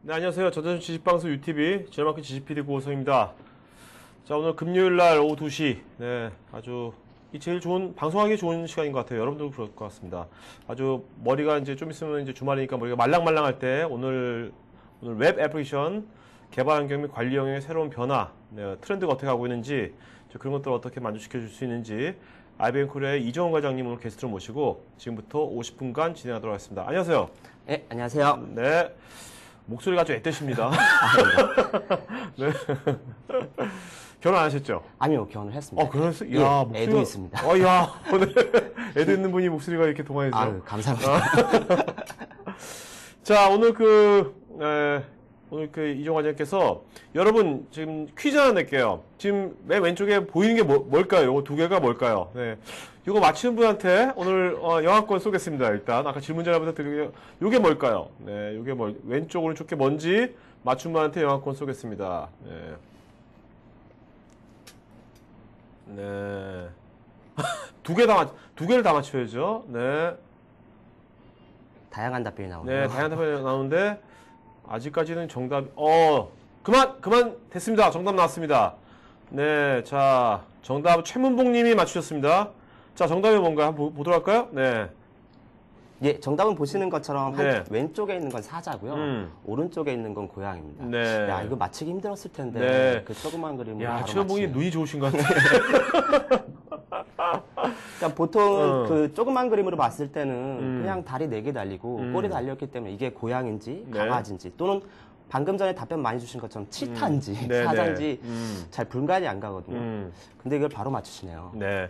네, 안녕하세요. 전자주 지식방송 UTV 제일마켓 지식PD 고호성입니다. 자, 오늘 금요일날 오후 2시, 네, 아주 제일 좋은, 방송하기 좋은 시간인 것 같아요. 여러분들도 그럴 것 같습니다. 아주 머리가 이제 좀 있으면 이제 주말이니까 머리가 말랑말랑할 때 오늘 웹 애플리케이션 개발 환경 및 관리 영역의 새로운 변화, 네, 트렌드가 어떻게 가고 있는지, 그런 것들을 어떻게 만족시켜 줄 수 있는지, IBM 코리아의 이정원 과장님 오늘 게스트로 모시고 지금부터 50분간 진행하도록 하겠습니다. 안녕하세요. 네, 안녕하세요. 네. 목소리가 아주 애뜻입니다. 네. 결혼 안 하셨죠? 아니요, 결혼을 했습니다. 결혼했어요? 예, 야, 목소리가... 애도 있습니다. 야, 네. 애도 있는 분이 목소리가 이렇게 동안이세요? 아유, 감사합니다. 자, 오늘 이종 과장님께서 여러분 지금 퀴즈 하나 낼게요. 지금 맨 왼쪽에 보이는 게 뭘까요? 요거 두 개가 뭘까요? 네. 이거 맞히는 분한테 오늘 영화권 쏘겠습니다. 일단 아까 질문 전화부터 드리고요. 요게 뭘까요? 네, 요게 왼쪽 오른쪽 게 뭔지 맞춘 분한테 영화권 쏘겠습니다. 네. 네. 두 개를 다 맞춰야죠. 네. 다양한 답변이 나오네요. 네, 다양한 답변이 나오는데 아직까지는 정답, 그만 됐습니다. 정답 나왔습니다. 네, 자, 정답 최문봉 님이 맞추셨습니다. 자, 정답이 뭔가 한번 보도록 할까요? 네. 예, 정답은 보시는 것처럼 네. 왼쪽에 있는 건 사자고요. 오른쪽에 있는 건 고양입니다. 네. 야, 이거 맞히기 힘들었을 텐데. 네. 그 조그만 그림을 야, 바로 최문봉이 맞히네요. 눈이 좋으신 것 같아요. 그러니까 보통 그 조그만 그림으로 봤을 때는 그냥 다리 4개 달리고 꼬리 달렸기 때문에 이게 고양인지 네. 강아지인지 또는 방금 전에 답변 많이 주신 것처럼 치타인지 네, 사자인지 네. 잘 분간이 안 가거든요. 근데 이걸 바로 맞추시네요. 네.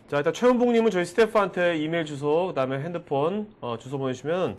자, 일단 최은봉님은 저희 스태프한테 이메일 주소, 그 다음에 핸드폰 주소 보내주시면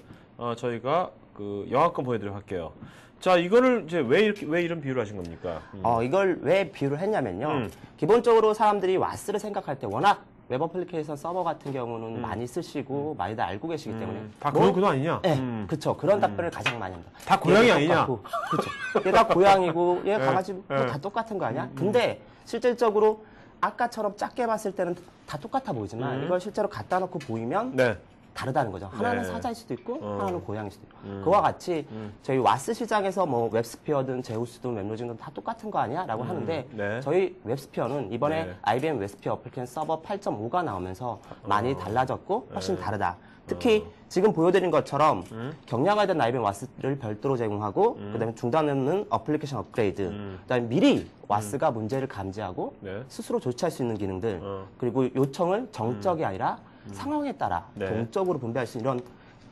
저희가 그 영화권 보내드리도록 할게요. 자, 이거를 이제 왜 이런 비유를 하신 겁니까? 이걸 왜 비유를 했냐면요. 기본적으로 사람들이 와스를 생각할 때 워낙 웹 어플리케이션 서버 같은 경우는 많이 쓰시고 많이들 알고 계시기 때문에 다 그런 거 아니냐? 네, 그렇죠. 그런 답변을 가장 많이 합니다. 다 고양이 아니냐? 그렇죠. 얘 다 고양이고 얘 강아지 뭐 네. 다 똑같은 거 아니야? 근데 실질적으로 아까처럼 작게 봤을 때는 다 똑같아 보이지만 이걸 실제로 갖다 놓고 보이면 네. 다르다는 거죠. 하나는 네. 사자일 수도 있고 하나는 고양이일 수도 있고 그와 같이 저희 와스 시장에서 뭐 웹스피어든 제우스든 웹로직든 다 똑같은 거 아니야? 라고 하는데 네. 저희 웹스피어는 이번에 네. IBM 웹스피어 어플리케이션 서버 8.5가 나오면서 많이 달라졌고 훨씬 다르다. 특히 지금 보여드린 것처럼 경량화된 IBM 와스를 별도로 제공하고 그다음에 중단하는 어플리케이션 업그레이드 그다음에 미리 와스가 문제를 감지하고 네. 스스로 조치할 수 있는 기능들 그리고 요청을 정적이 아니라 상황에 따라 네. 동적으로 분배할 수 있는 이런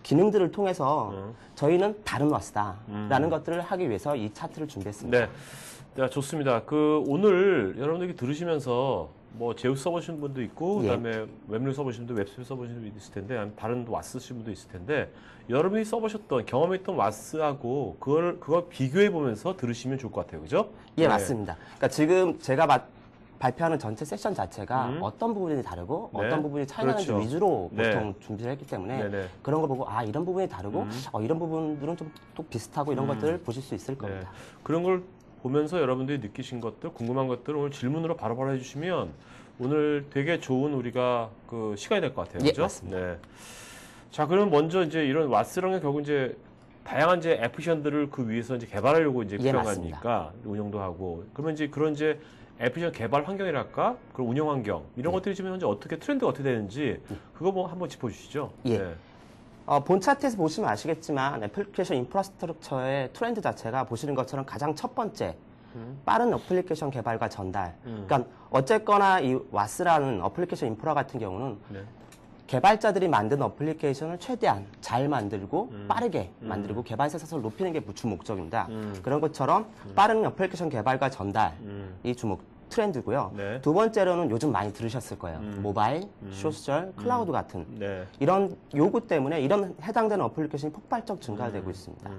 기능들을 통해서 저희는 다른 와스다라는 것들을 하기 위해서 이 차트를 준비했습니다. 네. 자, 좋습니다. 오늘 여러분들이 들으시면서 뭐 제우스 써보신 분도 있고, 예. 그다음에 웹룰 써보신 분도 웹스피어 써보신 분도 있을 텐데, 아니면 다른 와스 쓰신 분도 있을 텐데, 여러분이 써보셨던 경험했던 와스하고 그걸 비교해 보면서 들으시면 좋을 것 같아요, 그죠? 예, 네. 맞습니다. 그러니까 지금 제가 발표하는 전체 세션 자체가 어떤 부분이 다르고 네. 어떤 부분이 차이 나는지 그렇죠. 위주로 네. 보통 준비를 했기 때문에 네네. 그런 걸 보고 이런 부분이 다르고 이런 부분들은 좀 또 비슷하고 이런 것들을 보실 수 있을 네. 겁니다. 그런 걸 보면서 여러분들이 느끼신 것들, 궁금한 것들을 오늘 질문으로 바로바로 해주시면 오늘 되게 좋은 우리가 그 시간이 될 것 같아요. 예, 그죠? 맞습니다. 네. 자, 그럼 먼저 이제 이런 와스랑은 결국 이제 다양한 이제 애플리케이션들을 그 위에서 이제 개발하려고 이제 예, 필요한 맞습니다. 거니까 운영도 하고 그러면 이제 그런 이제 애플리케이션 개발 환경이랄까 그런 운영 환경 이런 것들이 지금 현재 어떻게 트렌드가 어떻게 되는지 그거 뭐 한번 짚어주시죠. 예. 네. 본 차트에서 보시면 아시겠지만 애플리케이션 인프라스트럭처의 트렌드 자체가 보시는 것처럼 가장 첫 번째 빠른 어플리케이션 개발과 전달. 그러니까 어쨌거나 이 와스라는 어플리케이션 인프라 같은 경우는 네. 개발자들이 만든 어플리케이션을 최대한 잘 만들고 빠르게 만들고 개발 생산성을 높이는 게 주 목적입니다. 그런 것처럼 빠른 어플리케이션 개발과 전달이 주목 트렌드고요. 네. 두 번째로는 요즘 많이 들으셨을 거예요. 모바일, 소셜, 클라우드 같은 네. 이런 요구 때문에 이런 해당되는 어플리케이션이 폭발적 증가되고 있습니다.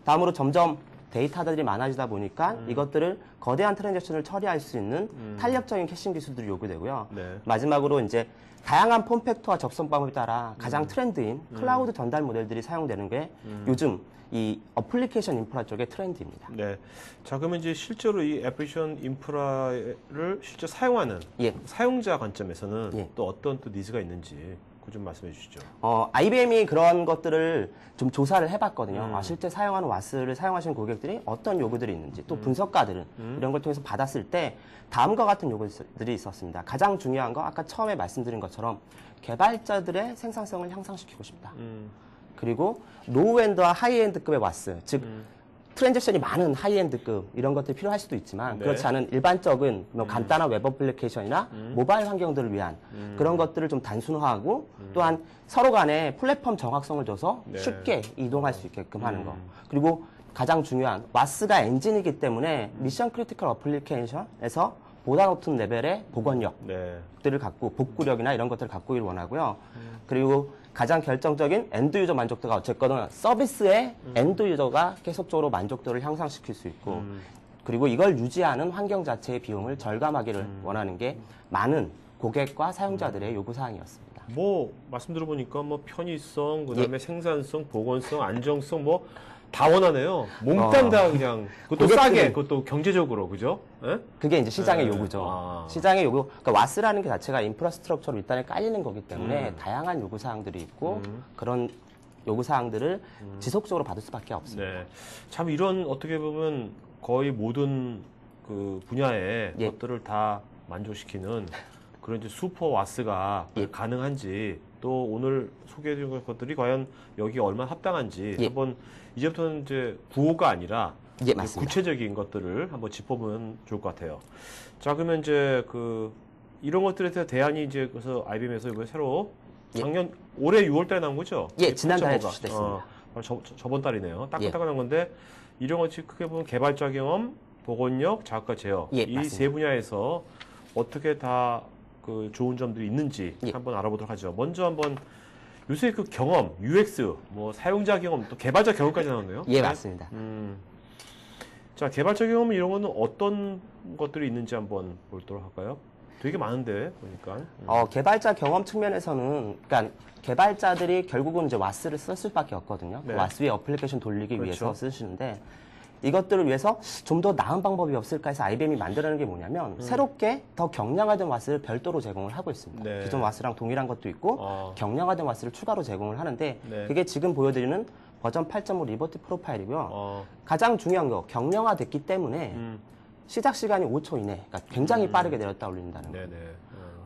다음으로 점점 데이터들이 많아지다 보니까 이것들을 거대한 트랜잭션을 처리할 수 있는 탄력적인 캐싱 기술들이 요구되고요. 네. 마지막으로 이제 다양한 폼팩터와 접선 방법에 따라 가장 트렌드인 클라우드 전달 모델들이 사용되는 게 요즘 이 어플리케이션 인프라 쪽의 트렌드입니다. 네. 자, 그러면 이제 실제로 이 애플리케이션 인프라를 실제 사용하는 예. 사용자 관점에서는 예. 또 어떤 또 니즈가 있는지 그거 좀 말씀해 주시죠. IBM이 그런 것들을 좀 조사를 해봤거든요. 실제 사용하는 와스를 사용하시는 고객들이 어떤 요구들이 있는지, 또 분석가들은 이런 걸 통해서 받았을 때 다음과 같은 요구들이 있었습니다. 가장 중요한 거, 아까 처음에 말씀드린 것처럼 개발자들의 생산성을 향상시키고 싶다. 그리고 로우엔드와 하이엔드급의 와스, 즉 트랜잭션이 많은 하이엔드급 이런 것들이 필요할 수도 있지만 네. 그렇지 않은 일반적인 뭐 간단한 웹 어플리케이션이나 모바일 환경들을 위한 그런 것들을 좀 단순화하고 또한 서로 간에 플랫폼 정확성을 줘서 네. 쉽게 이동할 수 있게끔 하는 거. 그리고 가장 중요한 와스가 엔진이기 때문에 미션 크리티컬 어플리케이션에서 보다 높은 레벨의 복원력들을 네. 갖고 복구력이나 이런 것들을 갖고 있기를 원하고요. 그리고 가장 결정적인 엔드 유저 만족도가 어쨌거나 서비스의 엔드 유저가 계속적으로 만족도를 향상시킬 수 있고 그리고 이걸 유지하는 환경 자체의 비용을 절감하기를 원하는 게 많은 고객과 사용자들의 요구사항이었습니다. 뭐 말씀 들어보니까 뭐 편의성, 그다음에 생산성, 보건성, 안정성 뭐 다 원하네요. 몽땅 다 그냥 그것도 고객들은- 싸게, 그것도 경제적으로 그죠? 예? 그게 이제 시장의 네. 요구죠. 아. 시장의 요구, 그러니까 와스라는 게 자체가 인프라스트럭처로 일단에 깔리는 거기 때문에 다양한 요구사항들이 있고 그런 요구사항들을 지속적으로 받을 수밖에 없습니다. 네. 참 이런 어떻게 보면 거의 모든 그 분야의 예. 것들을 다 만족시키는 그런 이제 슈퍼 와스가 예. 가능한지 또 오늘 소개해드린 것들이 과연 여기에 얼마나 합당한지 예. 한번 이제부터는 이제 구호가 아니라 예, 맞습니다. 구체적인 것들을 한번 짚어보면 좋을 것 같아요. 자, 그러면 이제 그 이런 것들에 대한 대안이 이제 그래서 IBM에서 이거 새로 작년 올해 6월달에 나온 거죠? 예, 지난달에 8.5가. 출시됐습니다. 바로 저번 달이네요. 예. 따끈따끈한 건데 이런 것이 크게 보면 개발자 경험, 복원력, 자극과 제어 예, 이 세 맞습니다. 분야에서 어떻게 다 그 좋은 점들이 있는지 예. 한번 알아보도록 하죠. 먼저 한번 요새 그 경험, UX, 뭐 사용자 경험, 또 개발자 경험까지 나오네요. 예, 맞습니다. 자, 개발자 경험 이런 거는 어떤 것들이 있는지 한번 보도록 할까요? 되게 많은데 보니까. 개발자 경험 측면에서는, 그러니까 개발자들이 결국은 이제 와스를 쓸 수밖에 없거든요. 네. 그 와스 위에 어플리케이션 돌리기 그렇죠. 위해서 쓰시는데 이것들을 위해서 좀 더 나은 방법이 없을까 해서 IBM이 만들어낸 게 뭐냐면 새롭게 더 경량화된 와스를 별도로 제공을 하고 있습니다. 네. 기존 와스랑 동일한 것도 있고 경량화된 와스를 추가로 제공을 하는데 네. 그게 지금 보여드리는 버전 8.5 리버티 프로파일이고요. 음. 가장 중요한 거 경량화됐기 때문에 시작 시간이 5초 이내, 그러니까 굉장히 빠르게 내렸다 올린다는 거. 네네.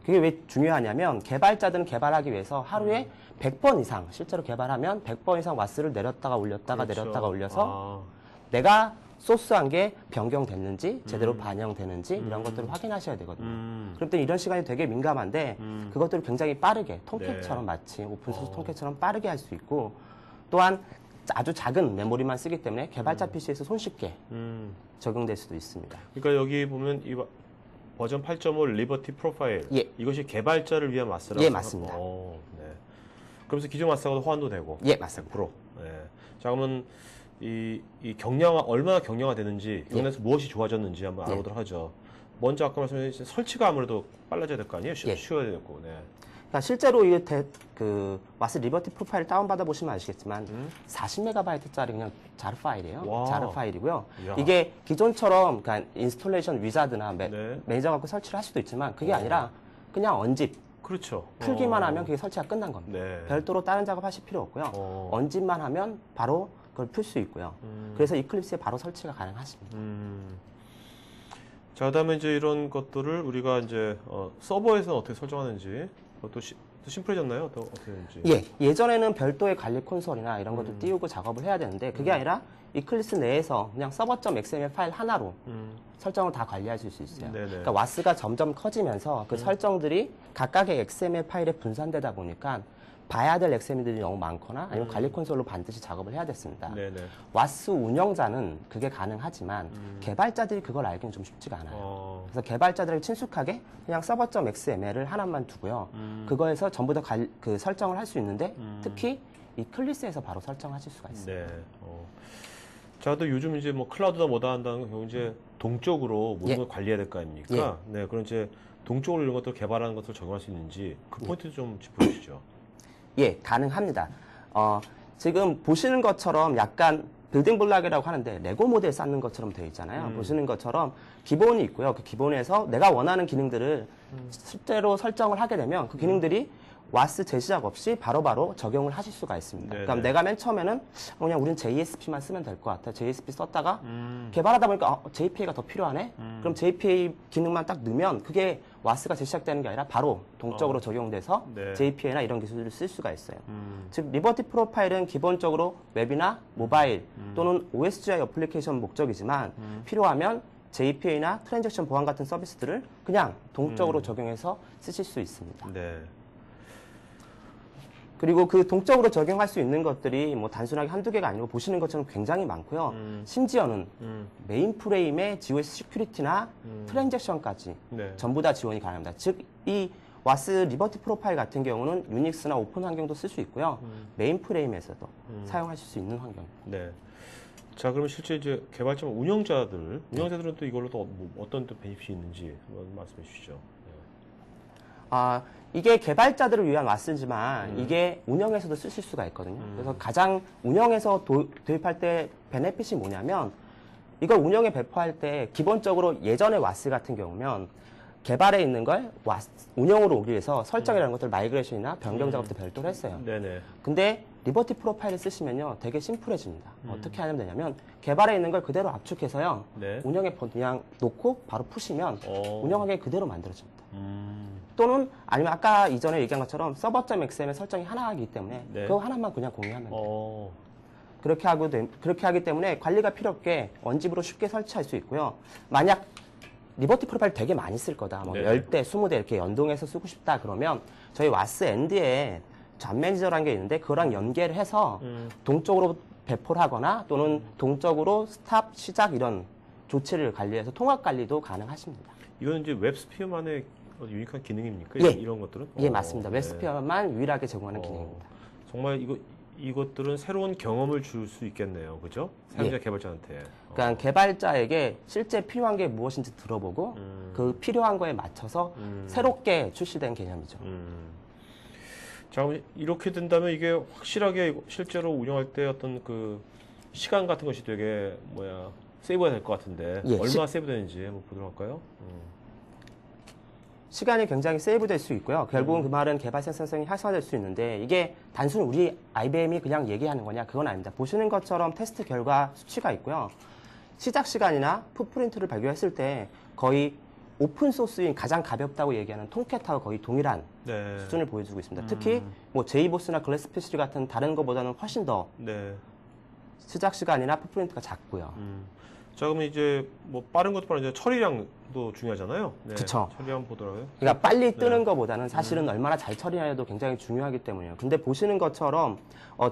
그게 왜 중요하냐면 개발자들은 개발하기 위해서 하루에 100번 이상 실제로 개발하면 100번 이상 와스를 내렸다가 올렸다가 그렇죠. 내렸다가 올려서 내가 소스한 게 변경됐는지 제대로 반영되는지 이런 것들을 확인하셔야 되거든요. 그럴 때 이런 시간이 되게 민감한데 그것들을 굉장히 빠르게 통캣처럼 마치 오픈소스 통캣처럼 빠르게 할 수 있고 또한 아주 작은 메모리만 쓰기 때문에 개발자 PC에서 손쉽게 적용될 수도 있습니다. 그러니까 여기 보면 이 버전 8.5 리버티 프로파일 예. 이것이 개발자를 위한 마스라고 예, 맞습니다. 네. 그러면서 기존 마스하고도 호환도 되고 예, 맞습니다. 100%. 네. 자, 그러면 이 경량화 얼마나 경량화 되는지 이번에서 무엇이 좋아졌는지 한번 예. 알아보도록 하죠. 먼저 아까 말씀하신 설치가 아무래도 빨라져야 될 거 아니에요? 예. 쉬워야 되고. 네. 그러니까 실제로 이 와스 리버티 프로파일 다운받아 보시면 아시겠지만 40MB짜리 그냥 자르 파일이에요. 와. 자르 파일이고요. 이야. 이게 기존처럼 그러니까 인스톨레이션 위자드나 네. 매니저 갖고 설치를 할 수도 있지만 그게 아니라 그냥 언집 그렇죠. 풀기만 하면 그게 설치가 끝난 겁니다. 네. 별도로 다른 작업하실 필요 없고요. 언집만 하면 바로 그걸 풀 수 있고요. 그래서 이클립스에 바로 설치가 가능하십니다. 자, 그다음에 이제 이런 것들을 우리가 이제 서버에서는 어떻게 설정하는지 그것도 또 심플해졌나요? 어떻게 되는지? 예, 예전에는 별도의 관리 콘솔이나 이런 것도 띄우고 작업을 해야 되는데 그게 아니라 이클립스 내에서 그냥 서버.xml 파일 하나로 설정을 다 관리하실 수 있어요. 네네. 그러니까 와스가 점점 커지면서 그 설정들이 각각의 XML 파일에 분산되다 보니까 봐야 될 XML들이 너무 많거나 아니면 관리 콘솔로 반드시 작업을 해야 됐습니다. 네네. 와스 운영자는 그게 가능하지만 개발자들이 그걸 알기는 좀 쉽지가 않아요. 그래서 개발자들에게 친숙하게 그냥 서버.xml을 하나만 두고요. 그거에서 전부 다 그 설정을 할 수 있는데 특히 이 클리스에서 바로 설정하실 수가 있어요. 네. 자, 또 요즘 이제 뭐 클라우드다 뭐다 한다는 경우 이제 동적으로 모든 예. 걸 관리해야 될 거 아닙니까? 네. 그런 이제 동적으로 이런 것들 개발하는 것을 적용할 수 있는지 그 포인트 좀 짚어주시죠. 예, 가능합니다. 지금 보시는 것처럼 약간 빌딩 블락이라고 하는데 레고 모델 쌓는 것처럼 되어 있잖아요. 보시는 것처럼 기본이 있고요. 그 기본에서 내가 원하는 기능들을 실제로 설정을 하게 되면 그 기능들이 와스 재시작 없이 바로바로 적용을 하실 수가 있습니다. 네네. 그럼 내가 맨 처음에는 그냥 우린 JSP만 쓰면 될 것 같아. JSP 썼다가 개발하다 보니까 JPA가 더 필요하네? 그럼 JPA 기능만 딱 넣으면 그게 와스가 재시작되는 게 아니라 바로 동적으로 적용돼서 네. JPA나 이런 기술을 쓸 수가 있어요. 즉 리버티 프로파일은 기본적으로 웹이나 모바일 또는 OSGI 어플리케이션 목적이지만 필요하면 JPA나 트랜잭션 보안 같은 서비스들을 그냥 동적으로 적용해서 쓰실 수 있습니다. 네. 그리고 그 동적으로 적용할 수 있는 것들이 뭐 단순하게 한두 개가 아니고 보시는 것처럼 굉장히 많고요. 심지어는 메인 프레임의 GOS 시큐리티나 트랜잭션까지 네. 전부 다 지원이 가능합니다. 즉, 이 와스 리버티 프로파일 같은 경우는 유닉스나 오픈 환경도 쓸 수 있고요. 메인 프레임에서도 사용하실 수 있는 환경입니다. 네. 자, 그러면 실제 이제 개발자 운영자들은 또 이걸로 또 어떤 또 베니핏이 있는지 한번 말씀해 주시죠. 네. 이게 개발자들을 위한 와스지만 이게 운영에서도 쓰실 수가 있거든요. 그래서 가장 운영에서 도입할 때 베네핏이 뭐냐면 이걸 운영에 배포할 때 기본적으로 예전의 와스 같은 경우면 개발에 있는 걸 운영으로 오기 위해서 설정이라는 것들 마이그레이션이나 변경 작업도 별도로 했어요. 네네. 근데 리버티 프로파일을 쓰시면요 되게 심플해집니다. 어떻게 하면 되냐면 개발에 있는 걸 그대로 압축해서요 네. 운영에 그냥 놓고 바로 푸시면 운영하기 그대로 만들어집니다. 음. 또는 아니면 아까 이전에 얘기한 것처럼 서버.xm의 설정이 하나이기 때문에 네. 그거 하나만 그냥 공유하면 돼요. 그렇게 하기 때문에 관리가 필요 없게 원집으로 쉽게 설치할 수 있고요. 만약 리버티 프로파일 되게 많이 쓸 거다. 뭐 네. 10대, 20대 이렇게 연동해서 쓰고 싶다 그러면 저희 와스 엔드에 잡 매니저라는 게 있는데 그거랑 연계를 해서 동적으로 배포를 하거나 또는 동적으로 스탑, 시작 이런 조치를 관리해서 통합 관리도 가능하십니다. 이거는 이제 웹스피어만의 유니크한 기능입니까? 예. 이런 것들은? 예, 맞습니다. 네. 웹스피어만 유일하게 제공하는 기능입니다. 정말 이것들은 새로운 경험을 줄 수 있겠네요. 그죠? 사용자 예. 개발자한테. 그러니까 개발자에게 실제 필요한 게 무엇인지 들어보고 그 필요한 거에 맞춰서 새롭게 출시된 개념이죠. 자, 그럼 이렇게 된다면 이게 확실하게 실제로 운영할 때 어떤 그 시간 같은 것이 되게 세이브가 될 것 같은데 예, 얼마 세이브 되는지 한번 보도록 할까요? 시간이 굉장히 세이브될 수 있고요. 결국은 그 말은 개발 생산성이 향상될 수 있는데 이게 단순히 우리 IBM이 그냥 얘기하는 거냐 그건 아닙니다. 보시는 것처럼 테스트 결과 수치가 있고요. 시작 시간이나 풋프린트를 발견했을 때 거의 오픈소스인 가장 가볍다고 얘기하는 톰캣하고 거의 동일한 네. 수준을 보여주고 있습니다. 특히 뭐 제이보스나 글래스피쉬 같은 다른 것보다는 훨씬 더 네. 시작 시간이나 풋프린트가 작고요. 자, 그러면 이제 뭐 빠른 것도 빠른 이제 처리량도 중요하잖아요. 네. 그쵸. 처리량 보더라고요. 그러니까 빨리 뜨는 것보다는 사실은 얼마나 잘 처리하냐도 굉장히 중요하기 때문이에요. 근데 보시는 것처럼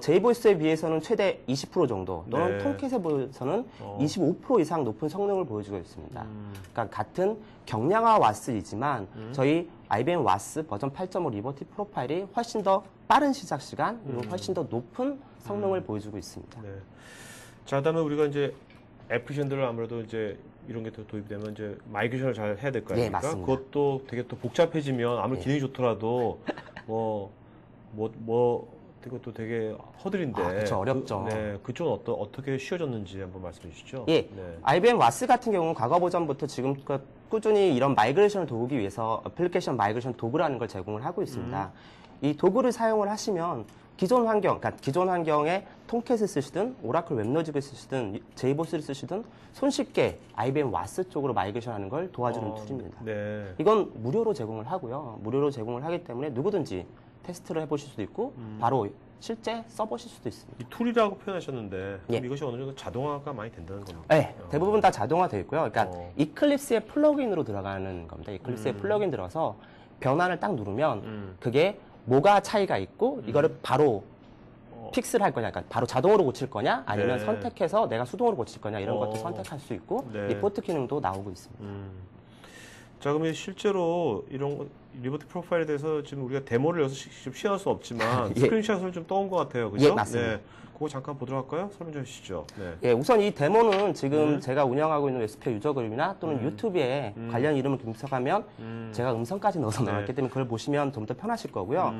제이보스에 비해서는 최대 20% 정도 또는 네. 톰캣에 비해서는 25% 이상 높은 성능을 보여주고 있습니다. 그러니까 같은 경량화 와스이지만 저희 IBM 와스 버전 8.5 리버티 프로파일이 훨씬 더 빠른 시작 시간 그리고 훨씬 더 높은 성능을 보여주고 있습니다. 네. 자, 그다음에 우리가 이제 애플리케이션들을 아무래도 이제 이런 게 또 도입되면 이제 마이그레이션을 잘 해야 될 거 예, 아닙니까? 맞습니다. 그것도 되게 또 복잡해지면 아무리 예. 기능이 좋더라도 그것도 되게 허들인데. 그쵸, 어렵죠. 그쪽은 어떻게 쉬워졌는지 한번 말씀해 주시죠. 예, 네. IBM 와스 같은 경우는 과거 버전부터 지금껏 꾸준히 이런 마이그레이션을 도우기 위해서 애플리케이션 마이그레이션 도구라는 걸 제공을 하고 있습니다. 이 도구를 사용을 하시면 기존 환경에 톰캣을 쓰시든 오라클 웹로직을 쓰시든 제이보스를 쓰시든 손쉽게 IBM 와스 쪽으로 마이그레이션 하는 걸 도와주는 툴입니다. 네. 이건 무료로 제공을 하고요. 무료로 제공을 하기 때문에 누구든지 테스트를 해보실 수도 있고 바로 실제 써보실 수도 있습니다. 이 툴이라고 표현하셨는데 그럼 예. 이것이 어느 정도 자동화가 많이 된다는 겁니다. 네, 대부분 다 자동화되어 있고요. 그러니까 어. 이클립스의 플러그인으로 들어가는 겁니다. 이클립스의 플러그인 들어서 변환을 딱 누르면 그게 뭐가 차이가 있고 이거를 바로 픽스를 할 거냐, 그러니까 바로 자동으로 고칠 거냐, 아니면 네. 선택해서 내가 수동으로 고칠 거냐 이런 것도 어. 선택할 수 있고 네. 리포트 기능도 나오고 있습니다. 자, 그러면 실제로 이런 리버티 프로파일에 대해서 지금 우리가 데모를 여기서 직접 시연할 수 없지만 예. 스크린샷을 좀 떠온 것 같아요. 그죠? 예, 맞습니다. 네. 그거 잠깐 보도록 할까요? 설명 좀 해주시죠. 네. 예, 우선 이 데모는 지금 제가 운영하고 있는 웹스피어 유저 그룹이나 또는 유튜브에 관련 이름을 검색하면 제가 음성까지 넣어서 네. 나왔기 때문에 그걸 보시면 좀 더 편하실 거고요.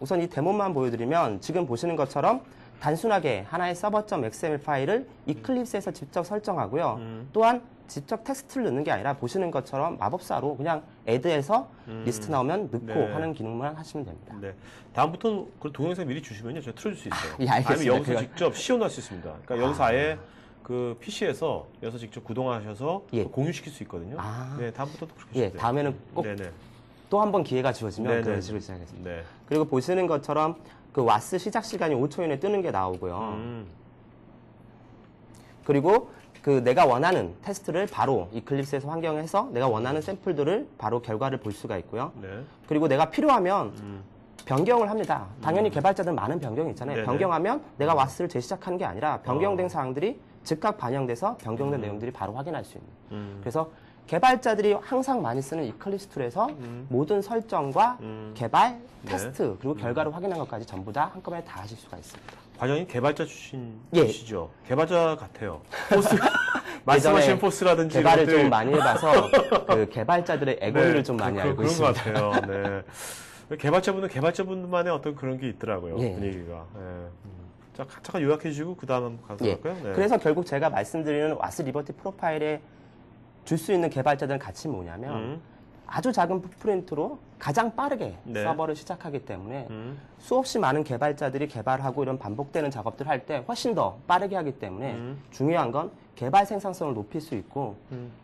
우선 이 데모만 보여드리면 지금 보시는 것처럼 단순하게 하나의 서버.xml 파일을 이클립스에서 직접 설정하고요. 또한 직접 텍스트를 넣는 게 아니라 보시는 것처럼 마법사로 그냥 애드에서 리스트 나오면 넣고 네. 하는 기능만 하시면 됩니다. 네. 다음부터는 그 동영상 미리 주시면요. 제가 틀어줄 수 있어요. 예, 알겠습니다. 아니면 여기서 그건- 직접 시연할 수 있습니다. 그러니까 여기서 아예 그 PC에서 여기서 직접 구동하셔서 예. 공유시킬 수 있거든요. 아. 네, 다음부터도 그렇게 예, 하시면 돼요. 다음에는 꼭 네네. 또 한 번 기회가 주어지면 네네. 그런 식으로 시작하겠습니다. 네. 그리고 보시는 것처럼 그 와스 시작 시간이 5초 이내에 뜨는 게 나오고요. 그리고 그 내가 원하는 테스트를 바로 이클립스에서 환경해서 내가 원하는 샘플들을 바로 결과를 볼 수가 있고요. 네. 그리고 내가 필요하면 변경을 합니다. 당연히 개발자들은 많은 변경이 있잖아요. 네네. 변경하면 내가 와스를 재시작하는 게 아니라 변경된 사항들이 즉각 반영돼서 변경된 내용들이 바로 확인할 수 있는. 그래서 개발자들이 항상 많이 쓰는 이클립스 툴에서 모든 설정과 개발, 네. 테스트, 그리고 결과를 확인한 것까지 전부 다 한꺼번에 다 하실 수가 있습니다. 과장님 개발자 예. 출신이시죠? 개발자 같아요. 포스 말씀하신 예전에 포스라든지 개발을 이런 것들- 좀 많이 해봐서 그 개발자들의 애고를 좀 많이 알고 그런 있습니다. 것 같아요. 네. 개발자분은 개발자분만의 어떤 그런 게 있더라고요. 예. 분위기가. 네. 자, 잠깐 요약해 주시고 그 다음 한번 예. 가볼까요? 네. 그래서 결국 제가 말씀드리는 와스 리버티 프로파일에 줄 수 있는 개발자들은 가치 뭐냐면 아주 작은 풋프린트로 가장 빠르게 네. 서버를 시작하기 때문에 수없이 많은 개발자들이 개발하고 이런 반복되는 작업들을 할 때 훨씬 더 빠르게 하기 때문에 중요한 건 개발 생산성을 높일 수 있고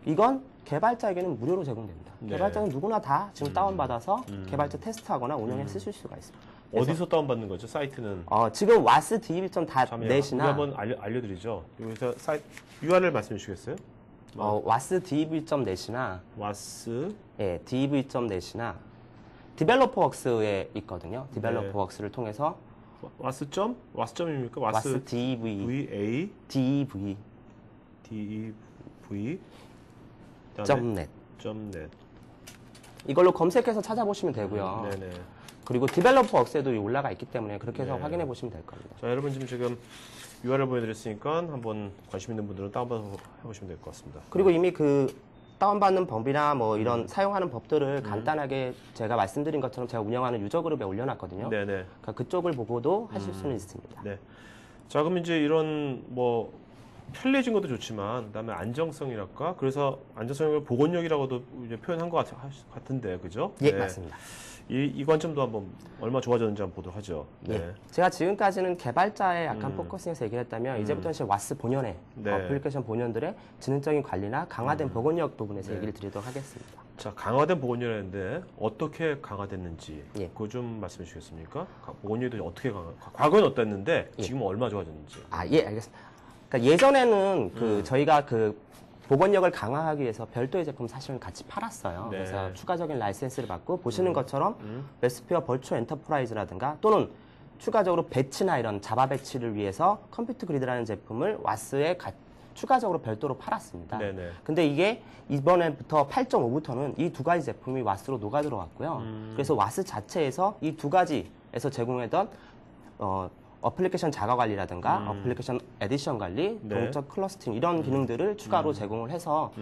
이건 개발자에게는 무료로 제공됩니다. 네. 개발자는 누구나 다 지금 다운받아서 개발자 테스트하거나 운영에 쓰실 수가 있습니다. 어디서 다운받는 거죠? 사이트는? 지금 와스 DB.net이나 우리 한번 알려드리죠. 여기서 사이트 URL 말씀해 주시겠어요? 와스 DB.net이나 와스 예, DV.net이나 디벨로퍼웍스에 있거든요. 디벨로퍼웍스를 통해서 와스점입니까? 와스 DV, VA DV, DEV .net .net. 이걸로 검색해서 찾아보시면 되고요. 네네. 그리고 디벨로퍼웍스에도 올라가 있기 때문에 그렇게 해서 네. 확인해 보시면 될 겁니다. 자, 여러분 지금 URL 보여드렸으니까 한번 관심 있는 분들은 다운받아서 해보시면 될 것 같습니다. 그리고 이미 그 다운받는 법이나 뭐 이런 사용하는 법들을 간단하게 제가 말씀드린 것처럼 제가 운영하는 유저 그룹에 올려놨거든요. 네네. 그러니까 그쪽을 보고도 하실 수는 있습니다. 네. 자, 그럼 이제 이런 뭐 편리해진 것도 좋지만 그다음에 안정성이랄까? 그래서 안정성을 보건력이라고도 이제 표현한 것 같은데, 그죠? 예, 네. 맞습니다. 이 관점도 한번 얼마 좋아졌는지 한번 보도록 하죠. 네. 예. 제가 지금까지는 개발자에 약간 포커싱해서 얘기를 했다면 이제부터는 이제 와스 본연의 네. 어플리케이션 본연들의 지능적인 관리나 강화된 보건력 부분에서 얘기를 드리도록 하겠습니다. 자, 강화된 보건력인데 어떻게 강화됐는지 예. 그거 좀 말씀해 주시겠습니까? 보건력이 어떻게 과거엔 어땠는데 예. 지금은 얼마 좋아졌는지. 예, 알겠습니다. 그러니까 예전에는 저희가 그 보건력을 강화하기 위해서 별도의 제품 사실은 같이 팔았어요. 네. 그래서 추가적인 라이센스를 받고 보시는 것처럼 웨스피어 벌추 엔터프라이즈라든가 또는 추가적으로 배치나 이런 자바 배치를 위해서 컴퓨터 그리드라는 제품을 와스에 추가적으로 별도로 팔았습니다. 네네. 근데 이게 이번에부터 8.5부터는 이 두 가지 제품이 와스로 녹아 들어왔고요. 그래서 와스 자체에서 이 두 가지에서 제공했던 어플리케이션 자가 관리라든가 어플리케이션 에디션 관리, 네. 동적 클러스팅 이런 기능들을 추가로 제공을 해서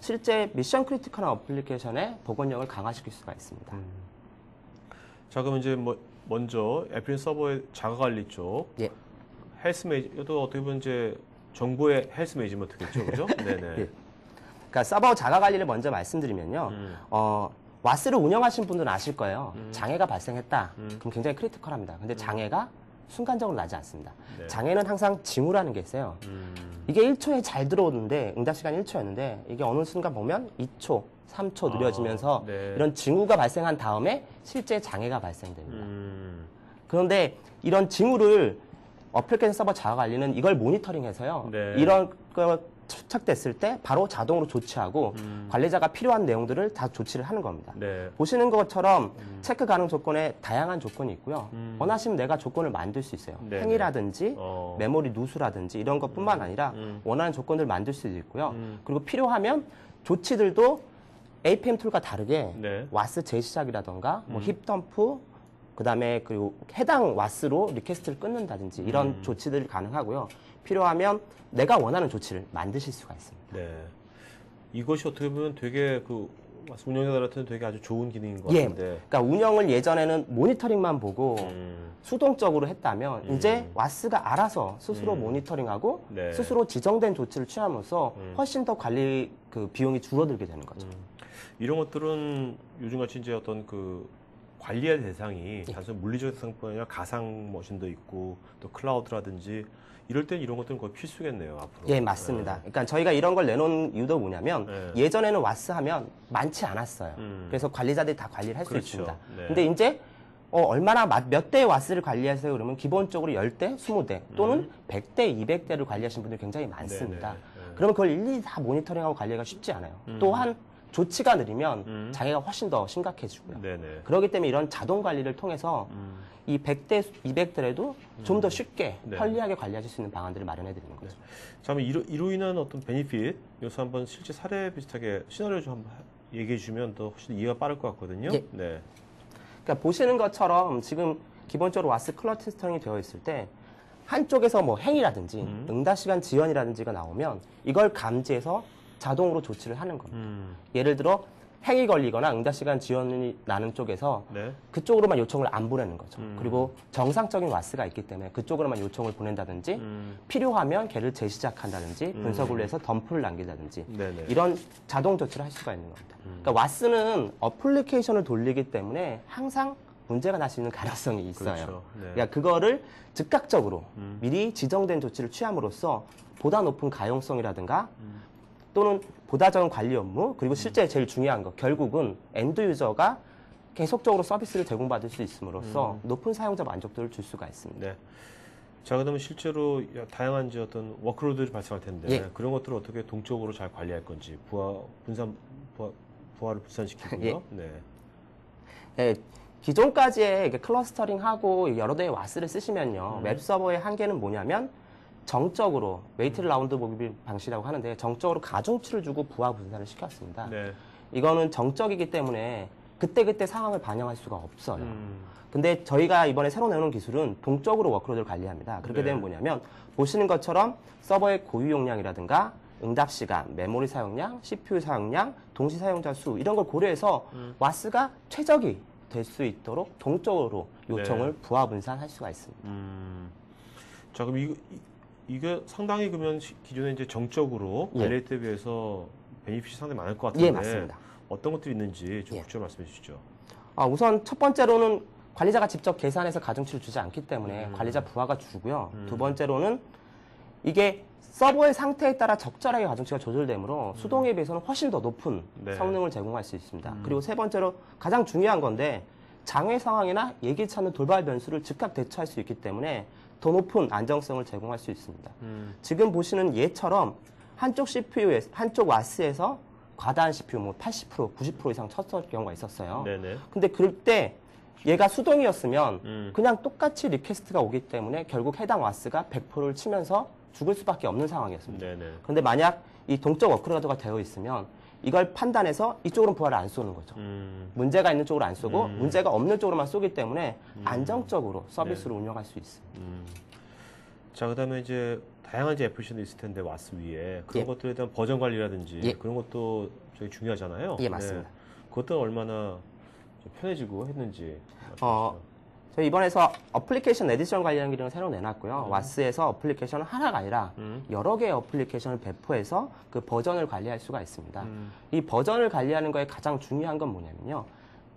실제 미션 크리티컬한 어플리케이션의 보건력을 강화시킬 수가 있습니다. 자, 그럼 이제 뭐 먼저 애플린 서버의 자가 관리 쪽 예. 헬스 이것도 어떻게 보면 이제 정보의 헬스 매니지먼트겠죠, 그죠? 네네. 예. 그러니까 서버 자가 관리를 먼저 말씀드리면요. 와스를 운영하신 분들은 아실 거예요. 장애가 발생했다. 그럼 굉장히 크리티컬합니다. 근데 장애가 순간적으로 나지 않습니다. 네. 장애는 항상 징후라는 게 있어요. 이게 1초에 잘 들어오는데 응답 시간이 1초였는데 이게 어느 순간 보면 2초, 3초 느려지면서 네. 이런 징후가 발생한 다음에 실제 장애가 발생됩니다. 그런데 이런 징후를 어플리케이션 서버 자가 관리는 이걸 모니터링해서요. 네. 이런 거 추적됐을 때 바로 자동으로 조치하고 관리자가 필요한 내용들을 다 조치를 하는 겁니다. 네. 보시는 것처럼 체크 가능 조건에 다양한 조건이 있고요. 원하시면 내가 조건을 만들 수 있어요. 네, 행위라든지 어. 메모리 누수라든지 이런 것뿐만 아니라 원하는 조건들을 만들 수도 있고요. 그리고 필요하면 조치들도 APM 툴과 다르게 네. 와스 재시작이라던가 뭐 힙덤프 그다음에 그 해당 와스로 리퀘스트를 끊는다든지 이런 조치들이 가능하고요. 필요하면 내가 원하는 조치를 만드실 수가 있습니다. 네. 이것이 어떻게 보면 되게 운영자들한테는 되게 아주 좋은 기능인 것 예. 같은데. 그러니까 운영을 예전에는 모니터링만 보고 음. 수동적으로 했다면 이제 와스가 알아서 스스로 모니터링하고 네. 스스로 지정된 조치를 취함으로써 훨씬 더 관리 그 비용이 줄어들게 되는 거죠. 이런 것들은 요즘같이 이제 어떤 그 관리의 대상이 단순 물리적 대상뿐 아니라 가상 머신도 있고 또 클라우드라든지 이럴 땐 이런 것들은 거의 필수겠네요, 앞으로. 예, 맞습니다. 그러니까 저희가 이런 걸 내놓은 이유도 뭐냐면 네. 예전에는 와스 하면 많지 않았어요. 그래서 관리자들이 다 관리를 할 수 그렇죠. 있습니다. 네. 근데 이제 얼마나 몇 대의 와스를 관리하세요? 그러면 기본적으로 10대, 20대 또는 100대, 200대를 관리하시는 분들이 굉장히 많습니다. 네, 네, 네. 그러면 그걸 일일이 다 모니터링하고 관리가 쉽지 않아요. 또한 조치가 느리면 장애가 훨씬 더 심각해지고요. 네네. 그렇기 때문에 이런 자동 관리를 통해서 이 100대, 200대라도 좀 더 쉽게 네. 편리하게 관리하실 수 있는 방안들을 마련해 드리는 거죠. 자, 그럼 이로 인한 어떤 베니핏, 여기서 한번 실제 사례 비슷하게 시나리오 좀 한번 얘기해 주시면 더 훨씬 이해가 빠를 것 같거든요. 예. 네. 그러니까 보시는 것처럼 지금 기본적으로 와스 클러스터링이 되어 있을 때 한쪽에서 뭐 행위라든지 응답 시간 지연이라든지가 나오면 이걸 감지해서 자동으로 조치를 하는 겁니다. 예를 들어 행위 걸리거나 응답 시간 지연이 나는 쪽에서 네. 그쪽으로만 요청을 안 보내는 거죠. 그리고 정상적인 와스가 있기 때문에 그쪽으로만 요청을 보낸다든지 필요하면 걔를 재시작한다든지 분석을 위해서 덤프를 남긴다든지 네네. 이런 자동 조치를 할 수가 있는 겁니다. 그러니까 와스는 어플리케이션을 돌리기 때문에 항상 문제가 날 수 있는 가능성이 있어요. 그렇죠. 네. 그러니까 그거를 즉각적으로 미리 지정된 조치를 취함으로써 보다 높은 가용성이라든가 또는 보다 적은 관리 업무 그리고 실제 제일 중요한 거 결국은 엔드 유저가 계속적으로 서비스를 제공받을 수 있음으로써 높은 사용자 만족도를 줄 수가 있습니다. 네. 자, 그러면 실제로 다양한 이제 어떤 워크로드들이 발생할 텐데 예. 그런 것들을 어떻게 동적으로 잘 관리할 건지 부하를 분산시키고요. 예. 네. 네, 기존까지의 클러스터링하고 여러 대의 와스를 쓰시면요. 웹 서버의 한계는 뭐냐면 정적으로 웨이티드 라운드 모빌 방식이라고 하는데 정적으로 가중치를 주고 부하 분산을 시켰습니다. 네. 이거는 정적이기 때문에 그때그때 상황을 반영할 수가 없어요. 근데 저희가 이번에 새로 내놓은 기술은 동적으로 워크로드를 관리합니다. 그렇게 네. 되면 뭐냐면 보시는 것처럼 서버의 고유 용량이라든가 응답 시간, 메모리 사용량, CPU 사용량, 동시 사용자 수 이런 걸 고려해서 와스가 최적이 될 수 있도록 동적으로 요청을 네. 부하 분산할 수가 있습니다. 자, 그럼 이게 상당히 그러면 기존에 이제 정적으로 예. 관리할 때 비해서 베니핏이 상당히 많을 것 같은데 예, 맞습니다. 어떤 것들이 있는지 좀 예. 구체적으로 말씀해 주시죠. 우선 첫 번째로는 관리자가 직접 계산해서 가중치를 주지 않기 때문에 관리자 부하가 주고요. 두 번째로는 이게 서버의 상태에 따라 적절하게 가중치가 조절되므로 수동에 비해서는 훨씬 더 높은 네. 성능을 제공할 수 있습니다. 그리고 세 번째로 가장 중요한 건데 장애 상황이나 예기치 않는 돌발 변수를 즉각 대처할 수 있기 때문에 더 높은 안정성을 제공할 수 있습니다. 지금 보시는 예처럼 한쪽 CPU에서 한쪽 와스에서 과다한 CPU 뭐 80%, 90% 이상 쳤을 경우가 있었어요. 네네. 근데 그럴 때 얘가 수동이었으면 그냥 똑같이 리퀘스트가 오기 때문에 결국 해당 와스가 100%를 치면서 죽을 수밖에 없는 상황이었습니다. 네네. 그런데 만약 이 동적 워크로드가 되어 있으면 이걸 판단해서 이쪽으로는 부하를 안 쏘는 거죠. 문제가 있는 쪽으로 안 쏘고 문제가 없는 쪽으로만 쏘기 때문에 안정적으로 서비스를 운영할 수 있습니다. 자, 그다음에 이제 다양한 이제 애플리케이션도 있을 텐데 와스 위에 그런 예. 것들에 대한 버전 관리라든지 예. 그런 것도 되게 중요하잖아요. 예, 맞습니다. 그것도 얼마나 좀 편해지고 했는지. 어, 저희 이번에서 어플리케이션 에디션 관련 기능을 새로 내놨고요. 와스에서 어플리케이션은 하나가 아니라 여러 개의 어플리케이션을 배포해서 그 버전을 관리할 수가 있습니다. 이 버전을 관리하는 거에 가장 중요한 건 뭐냐면요.